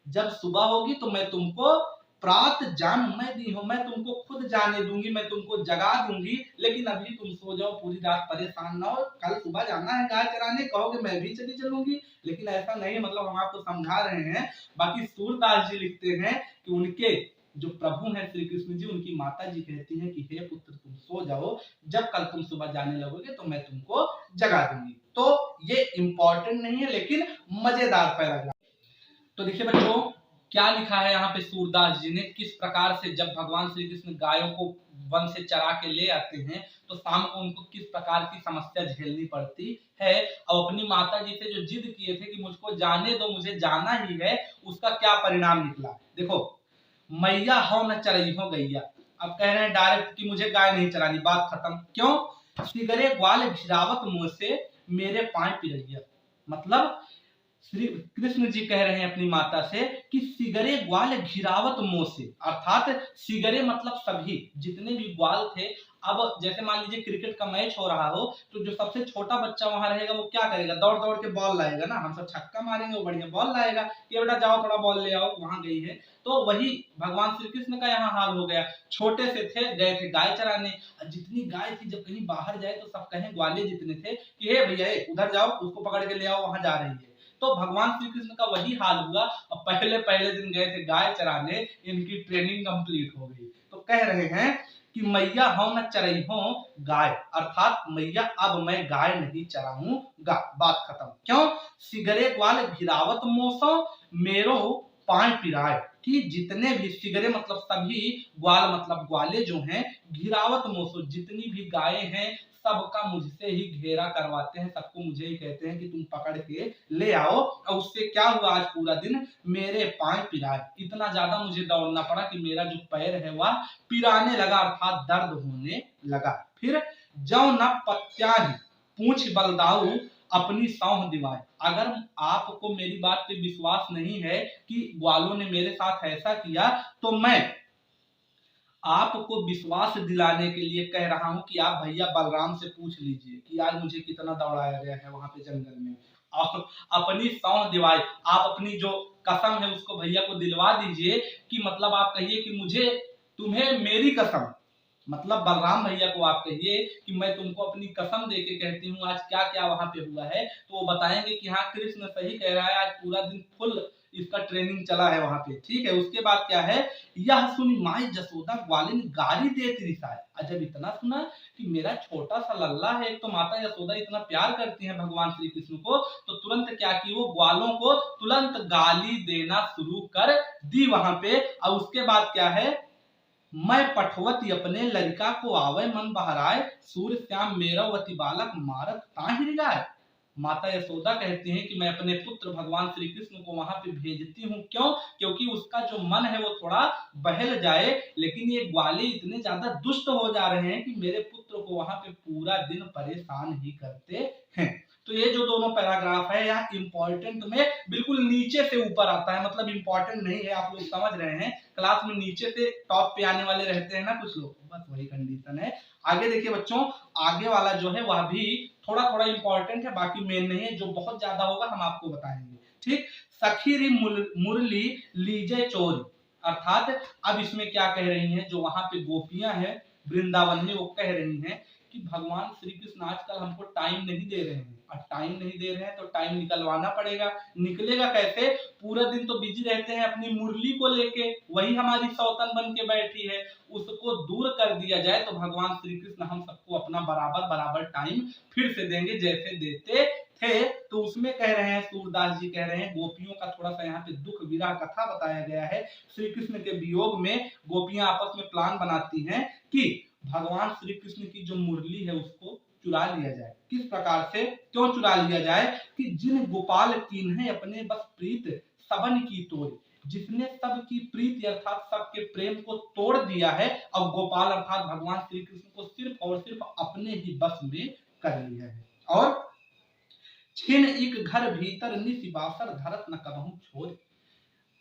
जब सुबह होगी तो मैं तुमको प्रात जान मैं दी हूं, मैं तुमको खुद जाने दूंगी, मैं तुमको जगा दूंगी, लेकिन अभी तुम सो जाओ, पूरी रात परेशान ना हो, कल सुबह जाना है गाय चराने, कहोगे मैं भी चली चलूंगी, लेकिन ऐसा नहीं, मतलब हम आपको समझा रहे हैं। बाकी सूरदास जी लिखते हैं कि उनके जो प्रभु हैं श्री कृष्ण जी, उनकी माता जी कहती हैं कि हे पुत्र तुम सो जाओ, जब कल तुम सुबह जाने लगोगे तो मैं तुमको जगा दूंगी। तो ये इंपॉर्टेंट नहीं है, लेकिन मजेदार पैराग्राफ। तो देखिए बच्चों, क्या लिखा है यहाँ पे सूरदास जी ने, किस प्रकार से जब भगवान श्री कृष्ण गायों को वन से चरा के ले आते हैं तो शाम को उनको किस प्रकार की समस्या झेलनी पड़ती है, और अपनी माता जी से जो जिद किए थे कि मुझको जाने दो, मुझे जाना ही है, उसका क्या परिणाम निकला। देखो, मैया हो न चरई हो गैया, अब कह रहे हैं डायरेक्ट कि मुझे गाय नहीं चरानी, बात खत्म। क्यों? सिगरे ग्वाल घिरावत मुंह से मेरे पाए पिरैया, मतलब श्री कृष्ण जी कह रहे हैं अपनी माता से कि सिगरे ग्वाल घिरावत मुंह से, अर्थात सिगरे मतलब सभी जितने भी ग्वाल थे। अब जैसे मान लीजिए क्रिकेट का मैच हो रहा हो, तो जो सबसे छोटा बच्चा वहां रहेगा वो क्या करेगा, दौड़ दौड़ के बॉल लाएगा ना, हम सब छक्का मारेंगे, वो बढ़िया बॉल लाएगा कि बेटा जाओ थोड़ा बॉल ले आओ, वहां गई है। तो वही भगवान श्री कृष्ण का यहाँ हाल हो गया, छोटे से थे, गए थे गाय चराने, जितनी गाय थी, जब कहीं बाहर जाए तो सब कहें, ग्वाले जितने थे कि हे भैया उधर जाओ, उसको पकड़ के ले आओ, वहां जा रही है। तो भगवान श्री कृष्ण का वही हाल हुआ, और पहले पहले दिन गए थे गाय चराने, इनकी ट्रेनिंग कंप्लीट हो गई। तो कह रहे हैं कि मैया हो न चरई हो गाय, अर्थात मैया अब मैं गाय नहीं चराऊंगा, बात खत्म। क्यों? सिगरे ग्वाल घिरावत मोसो मेरो पाए पिराए, कि जितने भी सिगरे मतलब सभी, ग्वाल मतलब ग्वाले जो हैं, घिरावत मोसो जितनी भी गायें हैं, सबका मुझसे ही घेरा करवाते हैं, सबको मुझे ही कहते हैं कि तुम पकड़ के ले आओ। और उससे क्या हुआ, आज पूरा दिन मेरे पाए पिराए, इतना ज्यादा मुझे दौड़ना पड़ा कि मेरा जो पैर है वह पिराने लगा, अर्थात दर्द होने लगा। फिर जौ न पत्याही पूछ बलदाऊ अपनी सौंह दिवाए, अगर आपको मेरी बात पे विश्वास नहीं है कि ग्वालों ने मेरे साथ ऐसा किया, तो मैं आपको विश्वास दिलाने के लिए कह रहा हूं कि आप भैया बलराम से पूछ लीजिए कि आज मुझे कितना दौड़ाया गया है वहां पे जंगल में। आप अपनी सौंह दिवाए, आप अपनी जो कसम है उसको भैया को दिलवा दीजिए, कि मतलब आप कहिए कि मुझे, तुम्हें मेरी कसम, मतलब बलराम भैया को आप कहिए कि मैं तुमको अपनी कसम दे के कहती हूँ आज क्या क्या वहां पे हुआ है, तो वो बताएंगे कि हाँ कृष्ण सही कह रहा है, आज पूरा दिन फुल इसका ट्रेनिंग चला है वहां पे। ठीक है, उसके बाद क्या है, यह सुनी माई जसोदा ग्वालिन गाली देती रिसाए, जब इतना सुना कि मेरा छोटा सा लल्ला है, एक तो माता यशोदा इतना प्यार करती है भगवान श्री कृष्ण को, तो तुरंत क्या की, वो ग्वालों को तुरंत गाली देना शुरू कर दी वहां पे। और उसके बाद क्या है, मैं पठवती अपने लड़का को आवे मन बहराए, सूर्य श्याम मेरावती बालक मारत ताहिर गाय, माता यशोदा कहती हैं कि मैं अपने पुत्र भगवान श्री कृष्ण को वहां पे भेजती हूँ। क्यों? क्योंकि उसका जो मन है वो थोड़ा बहल जाए, लेकिन ये ग्वाले इतने ज्यादा दुष्ट हो जा रहे हैं कि मेरे पुत्र को वहां पे पूरा दिन परेशान ही करते हैं। तो ये जो दोनों पैराग्राफ है यहाँ इंपॉर्टेंट में बिल्कुल नीचे से ऊपर आता है, मतलब इंपॉर्टेंट नहीं है, आप लोग समझ रहे हैं, क्लास में नीचे से टॉप पे आने वाले रहते हैं ना कुछ लोग, बस वही कंडीशन है। आगे देखिए बच्चों, आगे वाला जो है वह भी थोड़ा थोड़ा इंपॉर्टेंट है, बाकी मेन नहीं है, जो बहुत ज्यादा होगा हम आपको बताएंगे। ठीक, सखीरी मुरली लीजे चोरी, अर्थात अब इसमें क्या कह रही हैं, जो वहां पे गोपियां हैं वृंदावन में, वो कह रही हैं कि भगवान श्री कृष्ण आजकल हमको टाइम नहीं दे रहे हैं, और टाइम नहीं दे रहे हैं तो टाइम निकलवाना पड़ेगा। निकलेगा कैसे? पूरा दिन तो बिजी रहते हैं अपनी मुरली को लेके, वही हमारी सौतन बन के बैठी है, उसको दूर कर दिया जाए तो भगवान श्री कृष्ण हम सबको अपना बराबर बराबर टाइम फिर से देंगे जैसे देते थे। तो उसमें कह रहे हैं, सूरदास जी कह रहे हैं, गोपियों का थोड़ा सा यहाँ पे दुख विरह कथा बताया गया है। श्री कृष्ण के वियोग में गोपियां आपस में प्लान बनाती हैं कि भगवान श्री कृष्ण की जो मुरली है उसको चुरा लिया जाए। किस प्रकार से, क्यों चुरा लिया जाए? कि जिन गोपाल कीन्हे अपने बस प्रीत सबन की तोड़, जिसने सबकी प्रीति अर्थात सबके प्रेम को तोड़ दिया है, अब गोपाल अर्थात भगवान श्री कृष्ण को सिर्फ और सिर्फ अपने ही बस में कर लिया है। और छिन एक घर भीतर निस बासर धरत न कबहू छोड़,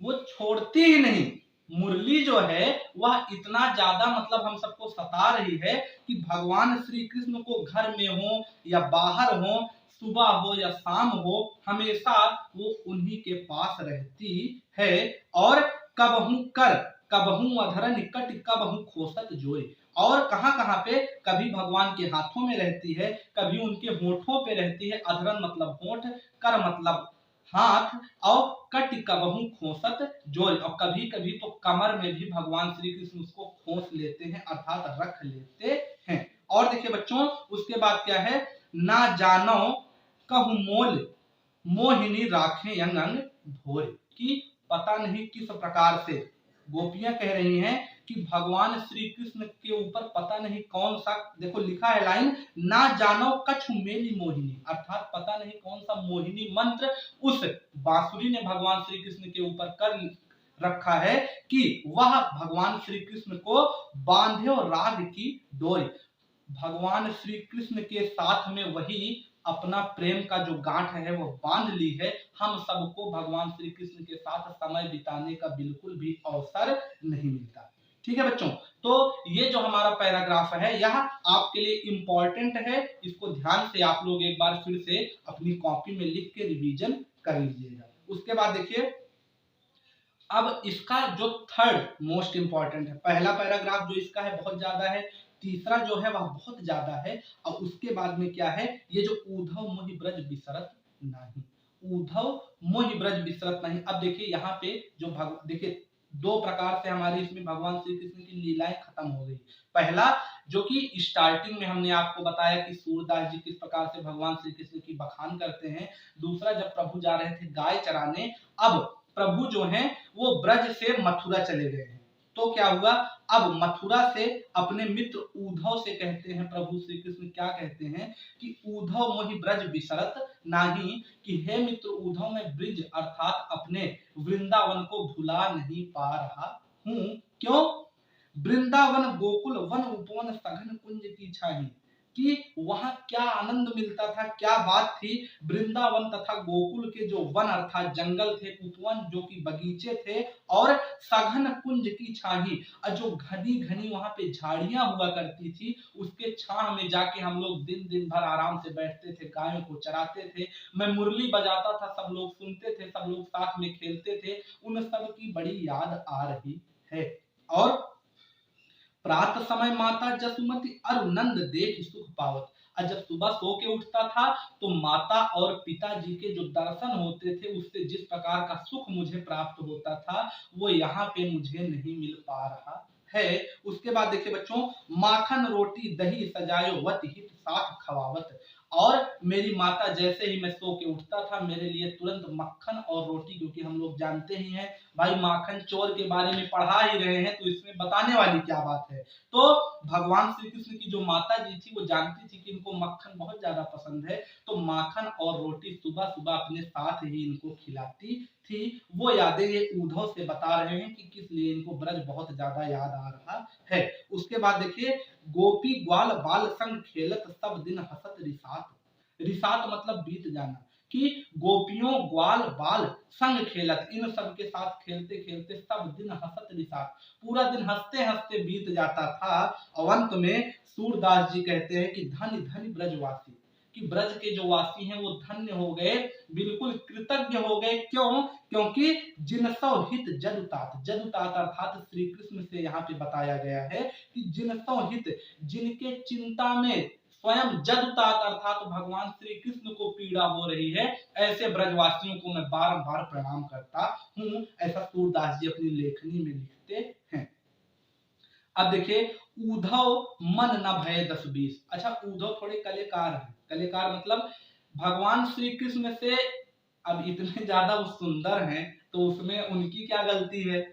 वो छोड़ती ही नहीं। मुरली जो है वह इतना ज्यादा मतलब हम सबको सता रही है कि भगवान श्री कृष्ण को घर में हो या बाहर हो, सुबह हो या शाम हो, हमेशा वो उन्हीं के पास रहती है। और कबहू कर कबहू अधरन कट कबहू खोसत जोए, और कहां कहां पे, कभी भगवान के हाथों में रहती है, कभी उनके होठों पे रहती है। अधरन मतलब होठ, कर मतलब हाथ, और कट कबहू खोसत जोर, और कभी कभी तो कमर में भी भगवान श्री कृष्ण उसको खोस लेते हैं अर्थात रख लेते हैं। और देखिए बच्चों, उसके बाद क्या है, ना जानो कहू मोल मोहिनी राखे अंग अंग भोर, कि पता नहीं किस प्रकार से गोपियां कह रही हैं कि भगवान श्री कृष्ण के ऊपर पता नहीं कौन सा, देखो लिखा है लाइन, ना जानो कछु मेली मोहिनी, अर्थात पता नहीं कौन सा मोहिनी मंत्र उस बांसुरी ने भगवान श्री कृष्ण के ऊपर कर रखा है कि वह भगवान श्री कृष्ण को बांधे और राग की डोरी। भगवान श्री कृष्ण के साथ में वही अपना प्रेम का जो गांठ है वो बांध ली है। हम सबको भगवान श्री कृष्ण के साथ समय बिताने का बिल्कुल भी अवसर नहीं मिलता। ठीक है बच्चों, तो ये जो हमारा पैराग्राफ है यह आपके लिए इंपॉर्टेंट है, इसको ध्यान से आप लोग एक बार फिर से अपनी कॉपी में लिख के रिवीजन कर लीजिएगा। उसके बाद देखिए, अब इसका जो थर्ड मोस्ट इंपॉर्टेंट है, पहला पैराग्राफ जो इसका है बहुत ज्यादा है, तीसरा जो है वह बहुत ज्यादा है, और उसके बाद में क्या है, ये जो ऊधव मोहि ब्रज बिसरत नहीं, ऊधव मोहि ब्रज बिसरत नहीं। अब देखिए यहाँ पे जो देखिए दो प्रकार से हमारे इसमें भगवान श्री कृष्ण की लीलाएं खत्म हो गई। पहला जो कि स्टार्टिंग में हमने आपको बताया कि सूरदास जी किस प्रकार से भगवान श्री कृष्ण की बखान करते हैं। दूसरा, जब प्रभु जा रहे थे गाय चराने, अब प्रभु जो हैं वो ब्रज से मथुरा चले गए हैं, तो क्या हुआ, अब मथुरा से अपने मित्र ऊधव से कहते हैं प्रभु श्री कृष्ण, क्या कहते हैं कि ऊधव मोहि ब्रज बिसरत नाही, कि हे मित्र ऊधव, मैं ब्रिज अर्थात अपने वृंदावन को भुला नहीं पा रहा हूं। क्यों? वृंदावन गोकुल वन उपवन सघन कुंज की छाही, कि वहां क्या आनंद मिलता था, क्या बात थी। वृंदावन तथा गोकुल के जो वन अर्थात जंगल थे, उपवन जो कि बगीचे थे, और सघन कुंज की छाही, और जो घनी घनी वहां पे झाड़ियां हुआ करती थी, उसके छाह में जाके हम लोग दिन दिन भर आराम से बैठते थे, गायों को चराते थे। मैं मुरली बजाता था, सब लोग सुनते थे, सब लोग साथ में खेलते थे, उन सब की बड़ी याद आ रही है। और प्रात समय माता जसुमती अरु नंद देख सुख पावत, और जब सुबह सो के उठता था तो माता और पिताजी के जो दर्शन होते थे उससे जिस प्रकार का सुख मुझे प्राप्त होता था वो यहाँ पे मुझे नहीं मिल पा रहा है। उसके बाद देखिए बच्चों, माखन रोटी दही सजायो वत हित साथ खवावत, और मेरी माता जैसे ही मैं सो के उठता था मेरे लिए तुरंत मक्खन और रोटी, क्योंकि हम लोग जानते ही हैं भाई माखन चोर के बारे में पढ़ा ही रहे हैं तो इसमें बताने वाली क्या बात है। तो भगवान श्री कृष्ण की जो माता जी थी वो जानती थी कि इनको मक्खन बहुत ज्यादा पसंद है, तो माखन और रोटी सुबह सुबह अपने साथ ही इनको खिलाती थी। वो यादें ये ऊधव से बता रहे हैं कि किस लिए इनको ब्रज बहुत ज्यादा याद आ रहा है। उसके बाद देखिए, गोपी ग्वाल बाल संग खेलत सब दिन हसत रिसात, रिसात मतलब बीत जाना, कि गोपियों ग्वाल बाल संग खेलत, इन सब के साथ खेलते खेलते सब दिन हसत रिसात, पूरा दिन हंसते हंसते बीत जाता था। और अंत में सूरदास जी कहते हैं कि धन्य धन्य ब्रजवासी, कि ब्रज के जो वासी हैं वो धन्य हो गए, बिल्कुल कृतज्ञ हो गए। क्यों? क्योंकि जिनसो हित जदुतात, जदुतात अर्थात श्री कृष्ण से यहाँ पे बताया गया है कि जिनसो हित, जिनके चिंता में स्वयं जदुतात अर्थात भगवान श्री कृष्ण को पीड़ा हो रही है, ऐसे ब्रजवासियों को मैं बारंबार प्रणाम करता हूँ, ऐसा सूरदास जी अपनी लेखनी में लिखते हैं। अब देखिए, उद्धव मन न भय 10-20। अच्छा, उद्धव थोड़े कलेकार हैं। कलेकार मतलब भगवान श्री कृष्ण से अब इतने ज्यादा वो सुंदर हैं, तो उसमें उनकी क्या गलती है?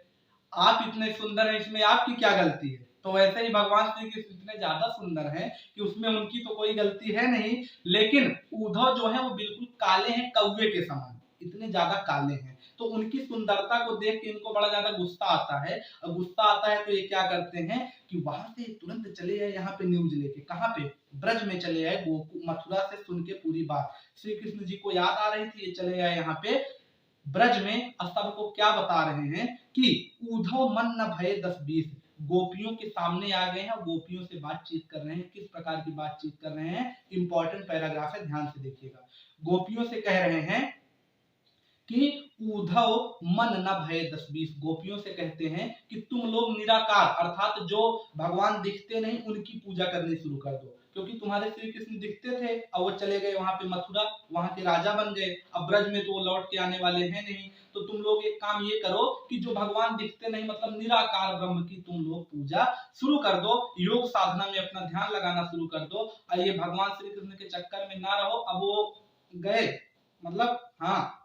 आप इतने सुंदर हैं, इसमें आपकी क्या गलती है? तो वैसे ही भगवान श्री कृष्ण इतने ज्यादा सुंदर हैं कि उसमें उनकी तो कोई गलती है नहीं, लेकिन उद्धव जो है वो बिल्कुल काले हैं, कौवे के समान, इतने ज्यादा काले हैं। तो उनकी सुंदरता को देख के इनको बड़ा ज्यादा गुस्सा आता है, और गुस्सा आता है तो ये क्या करते हैं कि वहां से तुरंत चले आए यहाँ पे न्यूज लेके, कहाँ पे? ब्रज में चले आए, मथुरा से सुन के पूरी बात श्री कृष्ण जी को याद आ रही थी, ये चले आए यहाँ पे ब्रज में। अब सबको क्या बता रहे हैं कि उद्धव मन न भय 10-20, गोपियों के सामने आ गए हैं और गोपियों से बातचीत कर रहे हैं। किस प्रकार की बातचीत कर रहे हैं? इंपॉर्टेंट पैराग्राफ है, ध्यान से देखिएगा। गोपियों से कह रहे हैं कि उद्धव मन न भय 10-20, गोपियों से कहते हैं कि तुम लोग निराकार अर्थात जो भगवान दिखते नहीं उनकी पूजा करनी शुरू कर दो, क्योंकि तुम्हारे श्री कृष्ण दिखते थे और वो चले गए वहां पे मथुरा, वहां के राजा बन गए, अब ब्रज में तो वो लौट के आने वाले हैं नहीं। तो तुम लोग एक काम ये करो कि जो भगवान दिखते नहीं मतलब निराकार ब्रह्म की तुम लोग पूजा शुरू कर दो, योग साधना में अपना ध्यान लगाना शुरू कर दो, और ये भगवान श्री कृष्ण के चक्कर में ना रहो। अब वो गए, मतलब हाँ,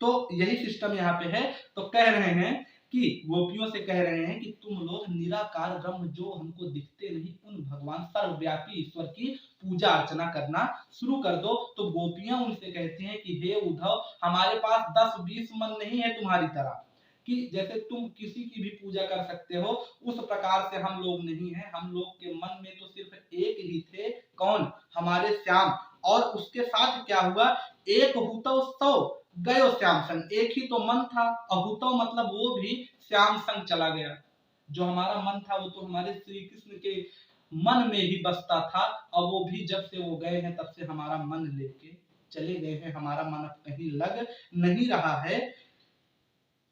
तो यही सिस्टम यहाँ पे है। तो कह रहे हैं कि गोपियों से कह रहे हैं कि तुम लोग निराकार ब्रह्म जो हमको दिखते नहीं उन भगवान सर्वव्यापी ईश्वर की पूजा अर्चना करना शुरू कर दो। तो गोपियां उनसे कहती हैं कि हे उद्धव, हमारे पास 10-20 मन नहीं है तुम्हारी तरह, कि जैसे तुम किसी की भी पूजा कर सकते हो उस प्रकार से हम लोग नहीं है। हम लोग के मन में तो सिर्फ एक ही थे, कौन? हमारे श्याम। और उसके साथ क्या हुआ? एक हुतो 100 गयो श्याम संग, एक ही तो मन था, अहुतो मतलब वो भी श्याम संग चला गया। जो हमारा मन था वो तो हमारे श्री कृष्ण के मन में ही बसता था, और वो भी जब से वो गए हैं तब से हमारा मन लेके चले गए हैं, हमारा मन अब कहीं लग नहीं रहा है।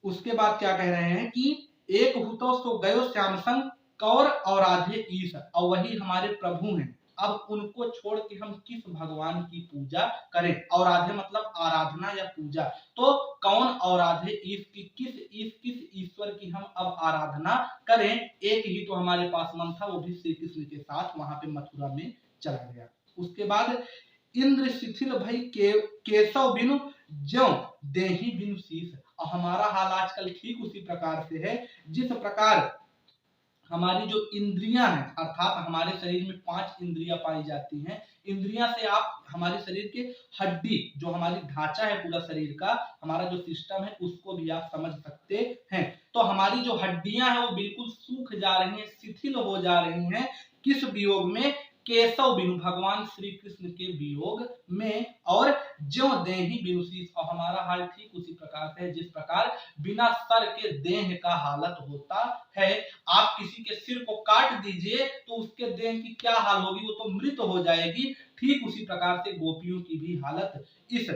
उसके बाद क्या कह रहे हैं कि एक हुतो सो गयो श्याम संग कौर और आधे ईश, और वही हमारे प्रभु हैं। अब उनको छोड़ के हम किस भगवान की पूजा करें? और आधे मतलब आराधना या पूजा, तो कौन और आधे ईश की, किस ईश्वर की हम अब आराधना करें? एक ही तो हमारे पास मन था, वो भी श्री कृष्ण के साथ वहां पे मथुरा में चला गया। उसके बाद इंद्र शिथिल भई केशव बिनु ज्यों देहि बिनु शीश, और हमारा हाल आजकल ठीक उसी प्रकार से है जिस प्रकार हमारी जो इंद्रियां हैं, अर्थात हमारे शरीर में 5 इंद्रियां पाई जाती हैं। इंद्रियां से आप हमारे शरीर के हड्डी, जो हमारी ढांचा है पूरा शरीर का, हमारा जो सिस्टम है उसको भी आप समझ सकते हैं। तो हमारी जो हड्डियां हैं वो बिल्कुल सूख जा रही हैं, शिथिल हो जा रही हैं। किस वियोग में? केशव बिनु, भगवान श्री कृष्ण के वियोग में। और ज्यों देहि बिनु शीश, और हमारा हाल ठीक उसी प्रकार से है जिस प्रकार बिना सर के देह का हालत होता है। आप किसी के सिर को काट दीजिए तो उसके देह की क्या हाल होगी? वो तो मृत हो जाएगी। ठीक उसी प्रकार से गोपियों की भी हालत इस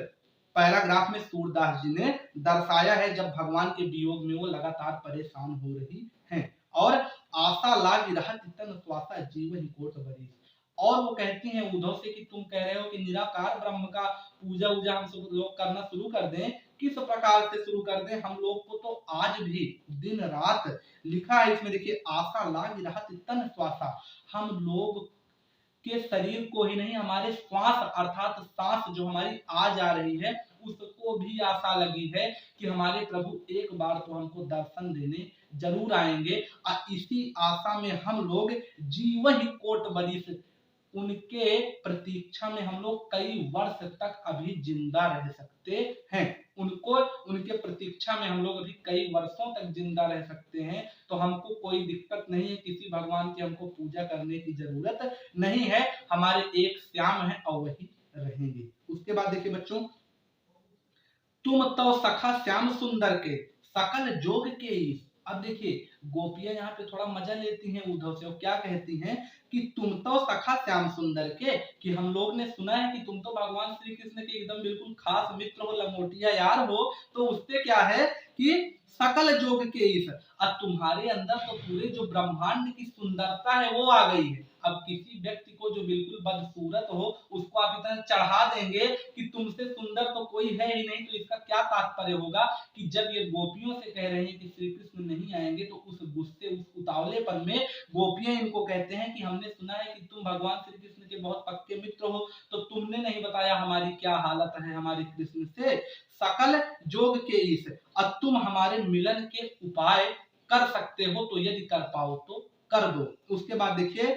पैराग्राफ में सूरदास जी ने दर्शाया है, जब भगवान के वियोग में वो लगातार परेशान हो रही हैं। और आशा लागी रहत तन स्वासा जीवन कोट बरी, और वो कहती हैं उद्धव से कि तुम कह रहे हो कि निराकार ब्रह्म का पूजा हम सब लोग करना शुरू कर दें। किस प्रकार से शुरू कर दें? हम लोग को तो आज भी दिन रात लिखा है इसमें, देखिए, आशा लागी रहत तन स्वासा, हम लोग के शरीर को ही नहीं, हमारे श्वास अर्थात सांस जो हमारी आ जा रही है उसको भी आशा लगी है कि हमारे प्रभु एक बार तो हमको दर्शन देने जरूर आएंगे। और इसी आशा में हम लोग जीवन ही कोट बरिस, उनके प्रतीक्षा में हम लोग कई वर्ष तक अभी जिंदा रह सकते हैं। उनको, उनके प्रतीक्षा में हम लोग अभी कई वर्षों तक जिंदा रह सकते हैं। तो हमको कोई दिक्कत नहीं है, किसी भगवान की हमको पूजा करने की जरूरत नहीं है। हमारे एक श्याम है और वही रहेंगे। उसके बाद देखिए बच्चों, तुम तो सखा श्याम सुंदर के सकल जोग के ईश। अब देखिए, गोपियां यहाँ पे थोड़ा मजा लेती हैं उद्धव से, वो क्या कहती हैं कि तुम तो सखा श्याम सुंदर के, कि हम लोग ने सुना है कि तुम तो भगवान श्री कृष्ण के एकदम बिल्कुल खास मित्र हो, लंगोटिया यार हो। तो उससे क्या है कि सकल जोग के ईश, और तुम्हारे अंदर तो पूरे जो ब्रह्मांड की सुंदरता है वो आ गई है। अब किसी व्यक्ति को जो बिल्कुल बदसूरत हो उसको आप इतना चढ़ा देंगे कि तुमसे सुंदर तो कोई है ही नहीं, तो इसका क्या तात्पर्य होगा कि जब ये गोपियों से कह रहे हैं कि श्री कृष्ण नहीं आएंगे तो उस गुस्से उस उतावलेपन में गोपियां इनको कहते हैं कि हमने सुना है कि तुम भगवान श्री कृष्ण के बहुत पक्के मित्र हो, तो तुमने नहीं बताया हमारी क्या हालत है हमारे कृष्ण से, सकल जोग के ईश, अब तुम हमारे मिलन के उपाय कर सकते हो तो यदि कर पाओ तो कर दो। उसके बाद देखिए,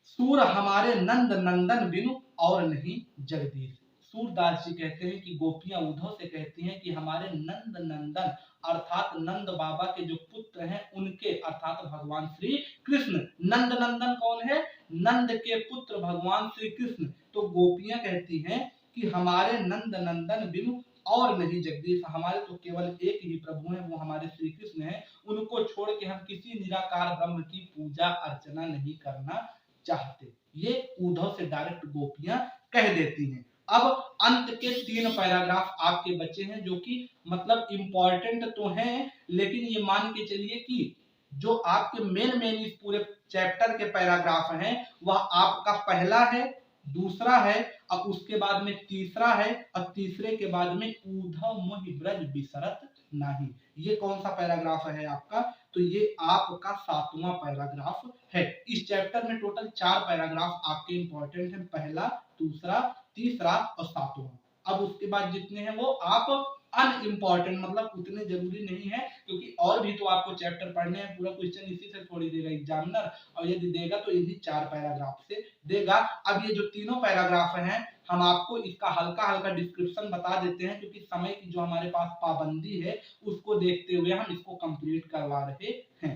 सूर हमारे नंद नंदन बिनु और नहीं जगदीश। सूरदास जी कहते हैं कि गोपियां उद्धव से कहती हैं कि हमारे नंद नंदन अर्थात नंद बाबा के जो पुत्र हैं उनके अर्थात भगवान श्री कृष्ण, नंद नंदन कौन है, नंद के पुत्र भगवान श्री कृष्ण, तो गोपियां कहती हैं कि हमारे नंद नंदन बिनु और नहीं जगदीश, हमारे तो केवल एक ही प्रभु हैं, वो हमारे श्री कृष्ण हैं, उनको छोड़ के हम किसी निराकार ब्रह्म की पूजा अर्चना नहीं करना चाहते। ये उद्धव से डायरेक्ट गोपियां कह देती हैं। अब अंत के 3 पैराग्राफ आपके बच्चे हैं जो कि मतलब इंपॉर्टेंट तो हैं, लेकिन ये मान के चलिए कि जो आपके मेन इस पूरे चैप्टर के पैराग्राफ हैं वह आपका पहला है, दूसरा है, अब उसके बाद में तीसरा है, और तीसरे के बाद में उद्धव मोहि ब्रज बिसरत नहीं। ये कौन सा पैराग्राफ है आपका, तो ये आपका 7वां पैराग्राफ है। इस चैप्टर में टोटल 4 पैराग्राफ आपके इंपॉर्टेंट हैं, पहला, दूसरा, तीसरा और 7वां। अब उसके बाद जितने हैं वो आप अनइम्पॉर्टेंट मतलब उतने जरूरी नहीं है, क्योंकि और भी तो आपको चैप्टर पढ़ने हैं, पूरा क्वेश्चन इसी से थोड़ी देगा एग्जामिनर, और यदि देगा तो इन्हीं 4 पैराग्राफ से देगा। अब ये जो तीनों पैराग्राफ हैं हम आपको इसका हल्का हल्का डिस्क्रिप्शन बता देते हैं, क्योंकि समय की जो हमारे पास पाबंदी है उसको देखते हुए हम इसको कंप्लीट करवा रहे हैं।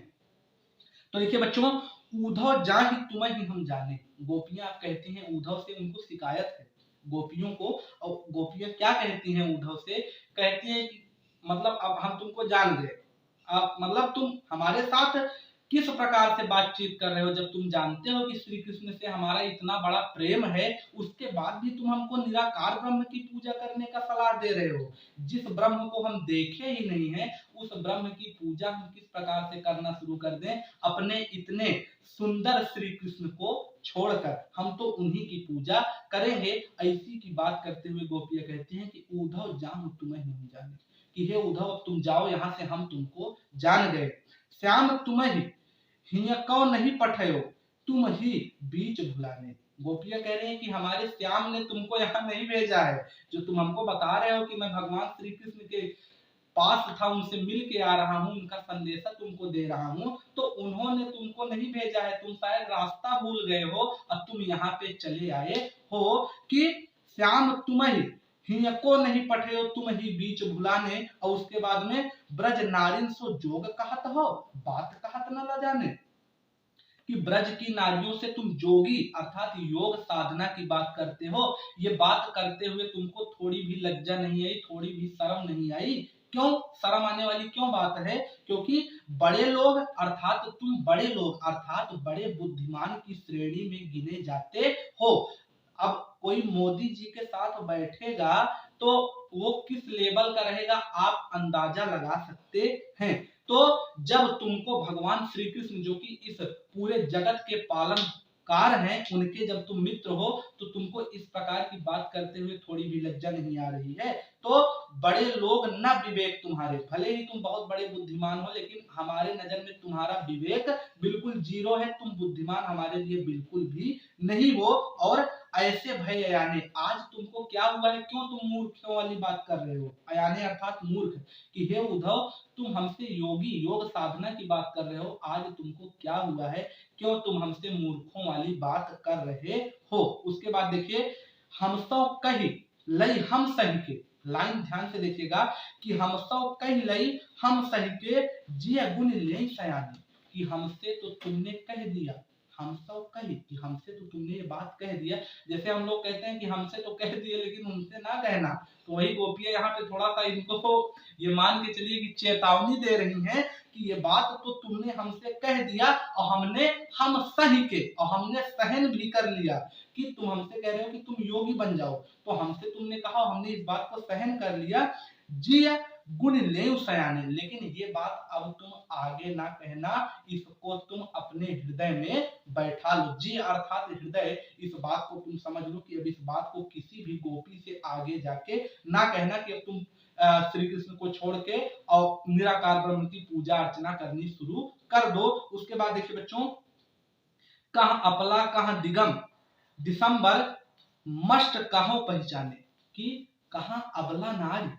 तो देखिए बच्चों, उद्धव जाहि तुम्हें हम जाने, गोपियां कहती हैं उद्धव से, उनको शिकायत है गोपियों को, और गोपियां क्या कहती हैं उद्धव से, कहती हैं कि मतलब अब हम तुमको जान गए, अब मतलब तुम हमारे साथ किस प्रकार से बातचीत कर रहे हो, जब तुम जानते हो कि श्री कृष्ण से हमारा इतना बड़ा प्रेम है, उसके बाद भी तुम हमको निराकार ब्रह्म की पूजा करने का सलाह दे रहे हो। जिस ब्रह्म को हम देखे ही नहीं है उस ब्रह्म की पूजा हम किस प्रकार से करना शुरू कर दें, अपने इतने सुंदर श्री कृष्ण को छोड़कर हम तो उन्हीं की पूजा करेंगे। ऐसी की बात करते हुए गोपियां कहती हैं कि उद्धव जाहु तुम्हें नहीं जाने, कि हे उद्धव अब तुम जाओ यहाँ से, हम तुमको जान गए। श्याम तुम्हें हिया कौ नहीं पठयो, तुम ही बीच भुलाने। गोपियां कह रही हैं कि हमारे श्याम ने तुमको यहाँ नहीं भेजा है, जो तुम हमको बता रहे हो कि मैं भगवान श्री कृष्ण के पास था, उनसे मिल के आ रहा हूँ, उनका संदेशा तुमको दे रहा हूँ, तो उन्होंने तुमको नहीं भेजा है, तुम शायद रास्ता भूल गए हो और तुम यहाँ पे चले आए हो कि श्याम तुम्हें हिया को नहीं पठयो, तुम ही बीच भुलाने, और उसके बाद में ब्रज नारिन सो जोग कहत हो, बात कहत न ल जाने, कि ब्रज की नारियों से तुम जोगी अर्थात योग साधना की बात करते हो, ये बात करते हुए तुमको थोड़ी भी लज्जा नहीं आई, थोड़ी भी शर्म नहीं आई। क्यों शर्म आने वाली क्यों बात है, क्योंकि बड़े लोग अर्थात तुम बड़े लोग अर्थात बड़े बुद्धिमान की श्रेणी में गिने जाते हो। अब कोई मोदी जी के साथ बैठेगा तो वो किस लेवल का रहेगा आप अंदाजा लगा सकते हैं। तो जब तुमको भगवान श्री कृष्ण जो कि इस पूरे जगत के पालनकार हैं, उनके जब तुम मित्र हो तो तुमको इस प्रकार की बात करते हुए थोड़ी भी लज्जा नहीं आ रही है। तो बड़े लोग न विवेक तुम्हारे, भले ही तुम बहुत बड़े बुद्धिमान हो लेकिन हमारे नजर में तुम्हारा विवेक बिल्कुल जीरो है, तुम बुद्धिमान हमारे लिए बिल्कुल भी नहीं हो। और ऐसे भय अयाने, आज तुमको क्या हुआ है, क्यों तुम मूर्खों वाली बात कर रहे हो, अयाने अर्थात मूर्ख, कि हे उद्धव तुम हमसे योगी योग साधना की बात कर रहे हो, आज तुमको क्या हुआ है, क्यों तुम हमसे मूर्खों वाली बात कर रहे हो। उसके बाद देखिए, हम सौ कही लई हम सही के, लाइन ध्यान से देखिएगा कि हम सौ कही लई हम सही के, जिया गुण ले सयानी, कि हमसे तो तुमने कह दिया, हम सब कही कि हमसे तो तुमने ये बात कह दिया, जैसे हम लोग कहते हैं कि हमसे तो कह दिए लेकिन उनसे ना कहना, तो वही गोपियां यहाँ पे थोड़ा सा इनको ये मान के चलिए कि चेतावनी दे रही हैं कि ये बात तो तुमने हमसे कह दिया और हमने हम सही के और हमने सहन भी कर लिया, कि तुम हमसे कह रहे हो कि तुम योगी बन जाओ, तो हमसे तुमने कहा हमने इस बात को सहन कर लिया। जी गुण ले सयाने। लेकिन ये बात अब तुम आगे ना कहना, इसको तुम अपने हृदय में बैठा लो। जी अर्थात हृदय, इस बात को तुम समझ लो कि अब इस बात को किसी भी गोपी से आगे जाके ना कहना कि अब तुम श्री कृष्ण को छोड़ के और निराकार ब्रह्म की पूजा अर्चना करनी शुरू कर दो। उसके बाद देखिए बच्चों, कहाँ अपला कहाँ दिगम दिसंबर मस्ट कहो पहचाने, कि कहाँ अबला नारी,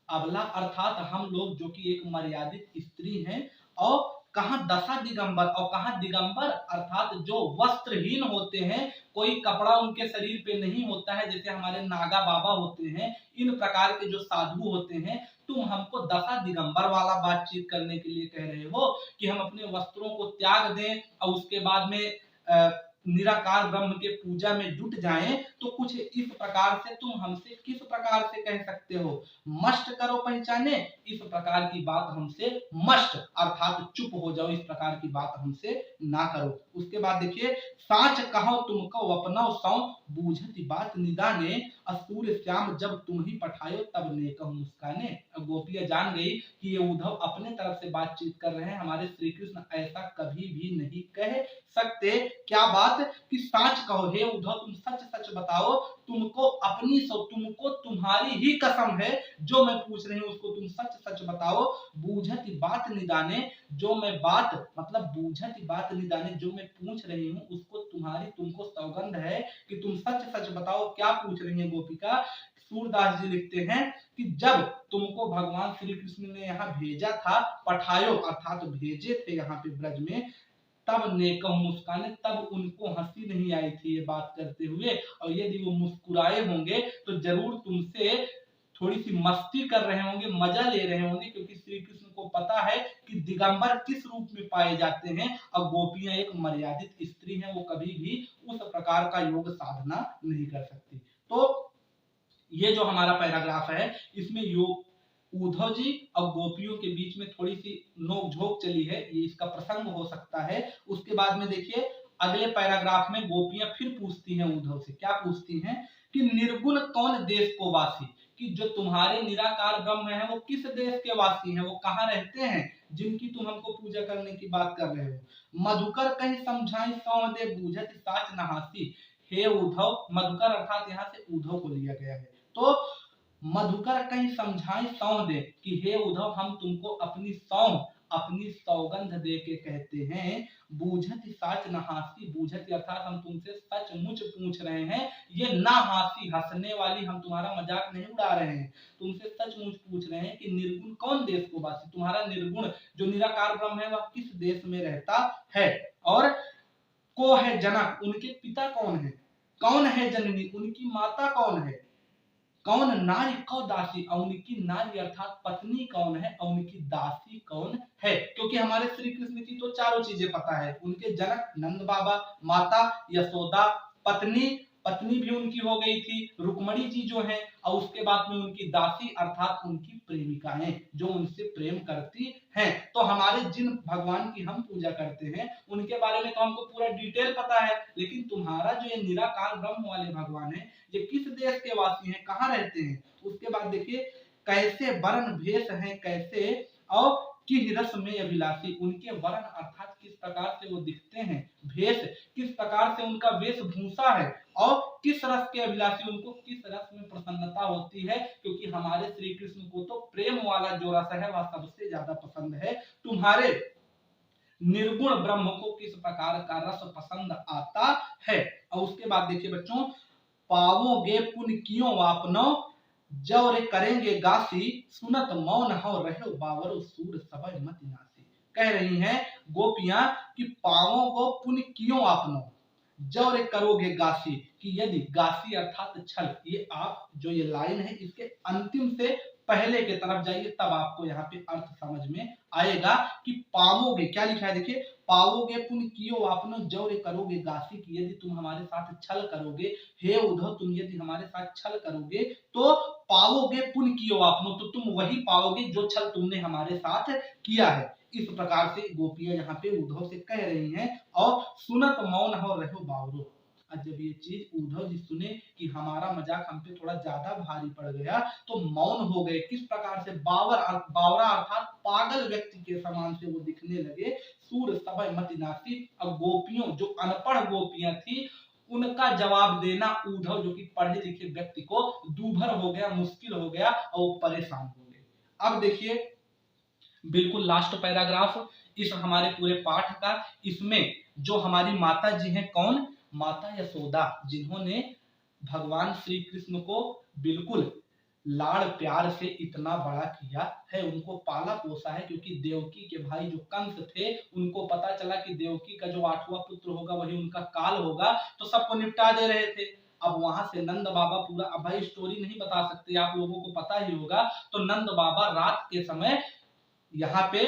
अबला अर्थात हम लोग जो कि एक मर्यादित स्त्री हैं, और कहाँ दशा दिगंबर, और कहाँ दिगंबर अर्थात जो वस्त्रहीन होते हैं, कोई कपड़ा उनके शरीर पे नहीं होता है, जैसे हमारे नागा बाबा होते हैं, इन प्रकार के जो साधु होते हैं, तुम हमको दशा दिगंबर वाला बातचीत करने के लिए कह रहे हो कि हम अपने वस्त्रों को त्याग दें और उसके बाद में निराकार ब्रह्म के पूजा में जुट जाएं। तो कुछ इस प्रकार से तुम हमसे किस प्रकार से कह सकते हो, मस्ट करो पहचाने, इस प्रकार की बात हमसे मस्ट अर्थात चुप हो जाओ, इस प्रकार की बात हमसे ना करो। उसके बाद देखिए, साच कहो तुमको अपना सौ बूझती बात निदाने, असूर श्याम जब तुम ही पठायो तब ने कहूं मुस्काने। गोपियां जान गई कि ये उद्धव अपने तरफ से बातचीत कर रहे हैं, हमारे श्री कृष्ण ऐसा कभी भी नहीं कह सकते। क्या बात कि साच कहो, हे उद्धव तुम सच सच बताओ, तुमको अपनी तुमको तुम्हारी ही कसम है, जो मैं पूछ रही हूँ उसको तुम सच सच बताओ। बूझती बात निदाने, जो मैं बात मतलब बूझती बात निदाने, जो मैं पूछ रही हूँ उसको तुमको सौगंध है कि तुम सच सच बताओ। क्या पूछ रही है गोपिका? सूरदास जी लिखते हैं कि जब तुमको भगवान श्री कृष्ण ने यहाँ भेजा था, पठायो अर्थात भेजे थे यहाँ पे ब्रज में, तब नेकम मुस्काने, तब उनको हंसी नहीं आई थी ये बात करते हुए, और यदि वो मुस्कुराए होंगे तो जरूर तुमसे थोड़ी सी मस्ती कर रहे होंगे, मजा ले रहे होंगे, क्योंकि श्री कृष्ण को पता है कि दिगंबर किस रूप में पाए जाते हैं, और गोपियां एक मर्यादित स्त्री हैं, वो कभी भी उस प्रकार का योग साधना नहीं कर सकती। तो ये जो हमारा पैराग्राफ है, इसमें योग उद्धव जी और गोपियों के बीच में थोड़ी सी नोकझोंक चली है, ये इसका प्रसंग हो सकता है। उसके बाद में देखिए, अगले पैराग्राफ में गोपियां फिर पूछती हैं उद्धव से, क्या पूछती हैं कि निर्गुण कौन देश को वासी, कि जो तुम्हारे निराकार ब्रह्म है वो किस देश के वासी हैं, वो कहाँ रहते हैं जिनकी तुम हमको पूजा करने की बात कर रहे हो। मधुकर कहीं समझाई सौ दे बूझत साच नहासी, हे उद्धव, मधुकर अर्थात यहाँ से उद्धव को लिया गया है। तो मधुकर कहीं समझाई सौंध दे, कि हे उद्धव हम तुमको अपनी सौंध अपनी सौगंध दे के कहते हैं। बूझत साच न हासी, बूझत अर्थात हम तुमसे सचमुच पूछ रहे हैं, ये ना हासी हंसने वाली, हम तुम्हारा मजाक नहीं उड़ा रहे हैं, तुमसे सचमुच पूछ रहे हैं कि निर्गुण कौन देश को वासी, तुम्हारा निर्गुण जो निराकार ब्रह्म है वह किस देश में रहता है, और को है जनक, उनके पिता कौन है, कौन है जननी, उनकी माता कौन है, कौन नारी कौ दासी, और उनकी नारी अर्थात पत्नी कौन है, और उनकी दासी कौन है। क्योंकि हमारे श्री कृष्ण की तो चारों चीजें पता है, उनके जनक नंद बाबा, माता यशोदा, पत्नी भी उनकी हो गई थी रुक्मणी जी जो है, और उसके बाद में उनकी दासी अर्थात उनकी प्रेमिकाएं जो उनसे प्रेम करती हैं। तो हमारे जिन भगवान की हम पूजा करते हैं उनके बारे में तो हमको पूरा डिटेल पता है, लेकिन तुम्हारा जो ये निराकार ब्रह्म वाले भगवान है ये किस देश के वासी हैं, कहाँ रहते हैं। उसके बाद देखिए, कैसे वर्ण भेष हैं कैसे, और कि रस में अभिलाषी, उनके वर्ण अर्थात किस प्रकार से वो दिखते हैं, भेष किस प्रकार से उनका वेशभूषा है, और किस रस के अभिलाषी, उनको किस रस में प्रसन्नता होती है, क्योंकि हमारे श्री कृष्ण को तो प्रेम वाला जो रस है वह सबसे ज्यादा पसंद है। तुम्हारे निर्गुण ब्रह्म को किस प्रकार का रस पसंद आता है। और उसके बाद देखिए बच्चों, पावोगे पुण्य कियो आपनो, जौरे करेंगे गासी, सुनत मौन हो रहे बावरो सूर सबय मत नासी। कह रही हैं गोपियां कि पावों को पुण्य कियो आपनो, जौरे करोगे गासी, कि यदि गासी अर्थात छल, ये आप जो ये लाइन है इसके अंतिम से पहले के तरफ जाइए तब आपको यहाँ पे अर्थ समझ में आएगा कि पावोगे, क्या लिखा है देखिए, पावोगे पुण्य कियो आपनो, जौरे करोगे गासी, की यदि तुम हमारे साथ छल करोगे, हे उद्धव तुम यदि हमारे साथ छल करोगे तो पाओगे पुण्य कियो आपनो, तो तुम वही पाओगे जो छल तुमने हमारे साथ किया है। इस प्रकार से गोपियां यहाँ पे उद्धव से कह रही हैं, और सुनत मौन हो रहो बावरो, और जब ये चीज उद्धव जी सुने कि हमारा मजाक हम पे थोड़ा ज्यादा भारी पड़ गया तो मौन हो गए। किस प्रकार से बावरा अर्थात पागल व्यक्ति के समान से वो दिखने लगे। सूर सभय मति नासी। और गोपियों, जो अनपढ़ गोपियां थी, उनका जवाब देना उद्धव जो कि पढ़े लिखे व्यक्ति को दूभर हो गया, मुश्किल हो गया और वो परेशान हो गए। अब देखिए बिल्कुल लास्ट पैराग्राफ इस हमारे पूरे पाठ का। इसमें जो हमारी माता जी हैं, कौन? माता यशोदा, जिन्होंने भगवान श्री कृष्ण को बिल्कुल लाड़ प्यार से इतना बड़ा किया है, उनको पाला पोसा है। क्योंकि देवकी के भाई जो कंस थे, उनको पता चला कि देवकी का जो 8वां पुत्र होगा वही उनका काल होगा, तो सबको निपटा दे रहे थे। अब वहां से नंद बाबा पूरा, अब भाई स्टोरी नहीं बता सकते, आप लोगों को पता ही होगा। तो नंद बाबा रात के समय यहाँ पे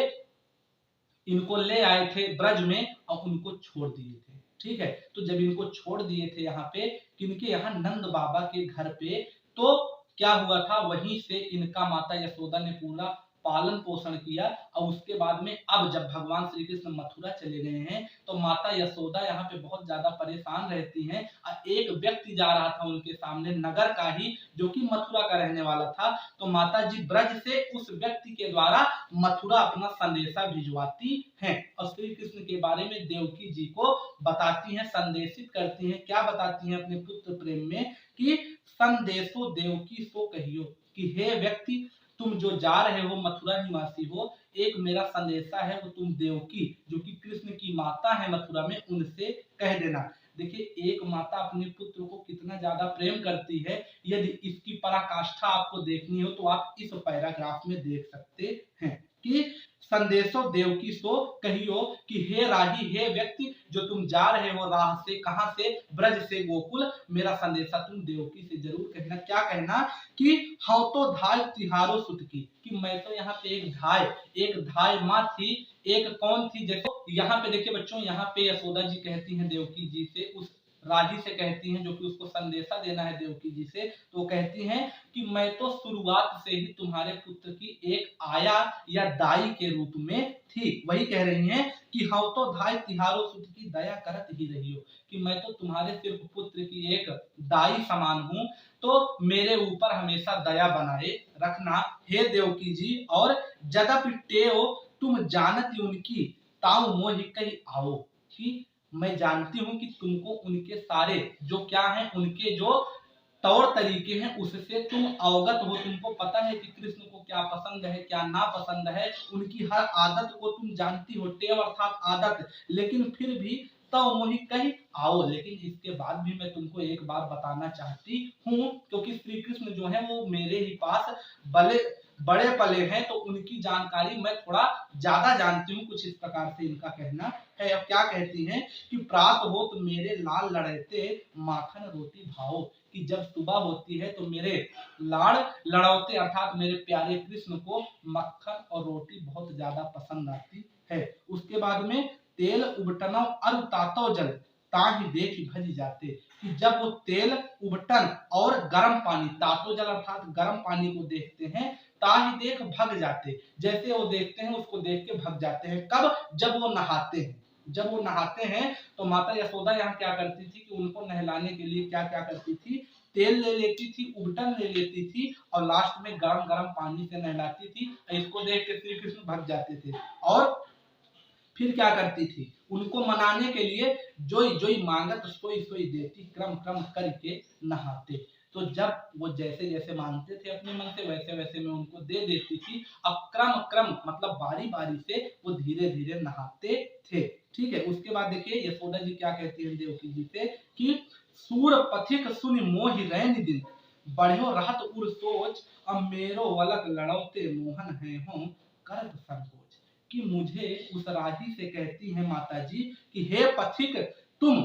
इनको ले आए थे ब्रज में और उनको छोड़ दिए थे। ठीक है, तो जब इनको छोड़ दिए थे यहाँ पे, किनके यहाँ? नंद बाबा के घर पे, तो क्या हुआ था, वहीं से इनका माता यशोदा ने पूरा पालन पोषण किया। और उसके बाद में अब जब भगवान श्री कृष्ण मथुरा चले गए हैं तो माता यशोदा यहाँ पे बहुत ज्यादा परेशान रहती हैं। और एक व्यक्ति जा रहा था उनके सामने, नगर का ही, जो कि मथुरा का रहने वाला था। तो माता जी ब्रज से उस व्यक्ति के द्वारा मथुरा अपना संदेशा भिजवाती हैं और श्री कृष्ण के बारे में देवकी जी को बताती हैं, संदेशित करती हैं। क्या बताती हैं अपने पुत्र प्रेम में? कि संदेशो देवकी सो कहियो, कि हे व्यक्ति, तुम जो जा रहे हो, मथुरा निवासी हो, एक मेरा संदेशा है, वो तुम देवकी, जो कि कृष्ण की माता है मथुरा में, उनसे कह देना। देखिए एक माता अपने पुत्र को कितना ज्यादा प्रेम करती है, यदि इसकी पराकाष्ठा आपको देखनी हो तो आप इस पैराग्राफ में देख सकते हैं कि संदेशो देवकी सो कहियो, कि हे राही, हे व्यक्ति जो तुम जा रहे हो राह से, कहां से? ब्रज से गोकुल, मेरा संदेशा तुम देवकी से जरूर कहना। क्या कहना? कि हाँ तो धाय तिहारो सुत की, कि मैं तो यहाँ पे एक धाय माँ थी। एक कौन थी? जैसे यहाँ पे देखिए बच्चों, यहाँ पे यशोदा जी कहती हैं देवकी जी से, उस राही से कहती हैं जो कि उसको संदेशा देना है देवकी जी से, तो वो कहती हैं कि मैं तो शुरुआत से ही तुम्हारे पुत्र की एक आया या दाई के रूप में थी। वही कह रही हैं कि हाँ तो धाय तिहारो सुत की दया करत ही रही हो, कि मैं तो तुम्हारे सिर्फ पुत्र की एक दाई समान हूँ, तो मेरे ऊपर हमेशा दया बनाए रखना हे देवकी जी। और जदपि टेओ तुम जानती उनकी, ताऊ मोहि कही आओ, कि मैं जानती हूँ कि तुमको उनके सारे जो क्या हैं, उनके जो तौर तरीके हैं उससे तुम अवगत हो। तुमको पता है कि कृष्ण को क्या पसंद है, क्या ना पसंद है, उनकी हर आदत को तुम जानती हो, टेव अर्थात आदत। लेकिन फिर भी तो मोहि कही आओ, लेकिन इसके बाद भी मैं तुमको एक बार बताना चाहती हूँ, क्योंकि श्री कृष्ण जो है वो मेरे ही पास बड़े पले हैं, तो उनकी जानकारी मैं थोड़ा ज्यादा जानती हूँ। कुछ इस प्रकार से इनका कहना है। अब क्या कहती हैं कि प्रात हो तो मेरे लाल लड़ते माखन रोटी भाओ, कि जब सुबह होती है तो मेरे लाड़ लड़ौते अर्थात मेरे प्यारे कृष्ण को मक्खन और रोटी बहुत ज्यादा पसंद आती है। उसके बाद में तेल उबटनौ अरु तातौ जल, ताहि देखि भज जाते, कि जब वो तेल उबटन और गर्म पानी, तातो जल अर्थात गर्म पानी को देखते हैं, ताहि देख भग जाते, जैसे वो देखते हैं उसको देख के भग जाते हैं। कब? जब वो नहाते हैं। जब वो नहाते हैं तो माता यशोदा यहाँ क्या करती थी कि उनको नहलाने के लिए क्या क्या करती थी? तेल ले लेती थी, उबटन ले लेती थी और लास्ट में गरम गरम पानी से नहलाती थी। इसको देख के श्री कृष्ण भग जाते थे। और फिर क्या करती थी? उनको मनाने के लिए जोई जोई मांगत सोई सोई देती, क्रम क्रम करके नहाते। तो जब वो जैसे जैसे मांगते थे अपने मन से, वैसे वैसे मैं उनको दे देती थी। अब क्रम क्रम मतलब बारी बारी से वो धीरे धीरे नहाते थे। ठीक है, उसके बाद देखिए यशोदा जी क्या कहती है देवकी जी से कि सूर पथिक सुनि मोहि रैन दिन, बढ़ियो रहत उर सोच, अब मेरो वलक लड़ौते मोहन है हों करत संकोच, कि मुझे उस राही से कहती है माता जी कि हे पथिक, तुम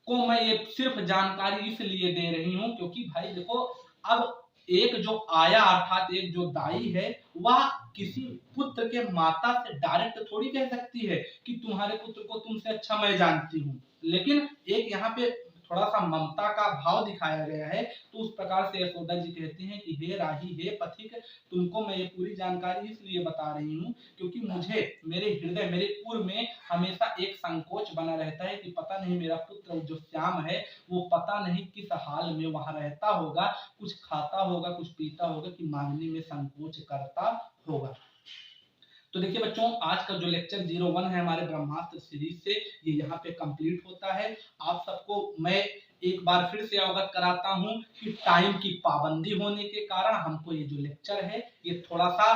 को मैं ये सिर्फ जानकारी इसलिए दे रही हूँ क्योंकि भाई देखो, अब एक जो आया अर्थात एक जो दाई है, वह किसी पुत्र के माता से डायरेक्ट थोड़ी कह सकती है कि तुम्हारे पुत्र को तुमसे अच्छा मैं जानती हूँ। लेकिन एक यहाँ पे थोड़ा सा ममता का भाव दिखाया गया है। तो उस प्रकार से यशोदा जी कहती हैं कि हे राही, हे पथिक, तुमको मैं ये पूरी जानकारी इसलिए बता रही हूँ क्योंकि मुझे मेरे हृदय, मेरे उर में हमेशा एक संकोच बना रहता है कि पता नहीं मेरा पुत्र जो श्याम है वो पता नहीं किस हाल में वहां रहता होगा, कुछ खाता होगा, कुछ पीता होगा, कि मांगने में संकोच करता होगा। तो देखिए बच्चों, आज का जो लेक्चर 01 है हमारे ब्रह्मास्त्र सीरीज से, ये यहाँ पे कंप्लीट होता है। आप सबको मैं एक बार फिर से अवगत कराता हूँ कि टाइम की पाबंदी होने के कारण हमको ये जो लेक्चर है ये थोड़ा सा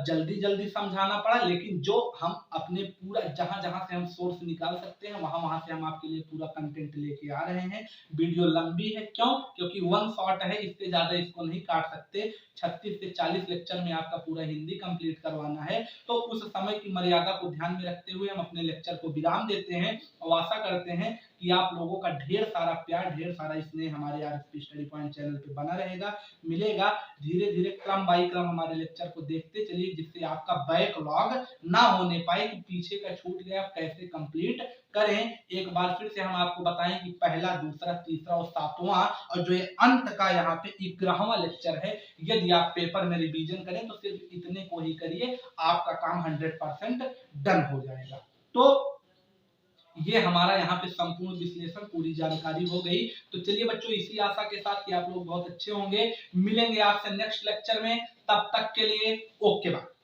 जल्दी जल्दी समझाना पड़ा, लेकिन जो हम अपने पूरा जहां जहां से हम सोर्स निकाल सकते हैं वहां वहां से हम आपके लिए पूरा कंटेंट लेके आ रहे हैं। वीडियो लंबी है, क्यों? क्योंकि वन शॉट है, इससे ज्यादा इसको नहीं काट सकते। 36 से 40 लेक्चर में आपका पूरा हिंदी कंप्लीट करवाना है, तो उस समय की मर्यादा को ध्यान में रखते हुए हम अपने लेक्चर को विराम देते हैं और आशा करते हैं कि आप लोगों का ढेर सारा प्यार, ढेर सारा स्नेह हमारे आरएसपी स्टडी पॉइंट चैनल पे बना रहेगा, मिलेगा। धीरे धीरे क्रम बाई क्रम हमारे लेक्चर को देखते चलिए, जिससे आपका बैकलॉग ना होने पाए कि पीछे का छूट गया, आप कैसे कंप्लीट करें। एक बार फिर से हम आपको बताएं कि पहला, दूसरा, तीसरा और सातवां और जो ये अंत का यहाँ पे 11वां लेक्चर है, यदि आप पेपर में रिवीजन करें तो सिर्फ इतने को ही करिए, आपका काम 100% डन हो जाएगा। तो ये हमारा यहाँ पे संपूर्ण विश्लेषण, पूरी जानकारी हो गई। तो चलिए बच्चों, इसी आशा के साथ कि आप लोग बहुत अच्छे होंगे, मिलेंगे आपसे नेक्स्ट लेक्चर में। तब तक के लिए ओके बाय।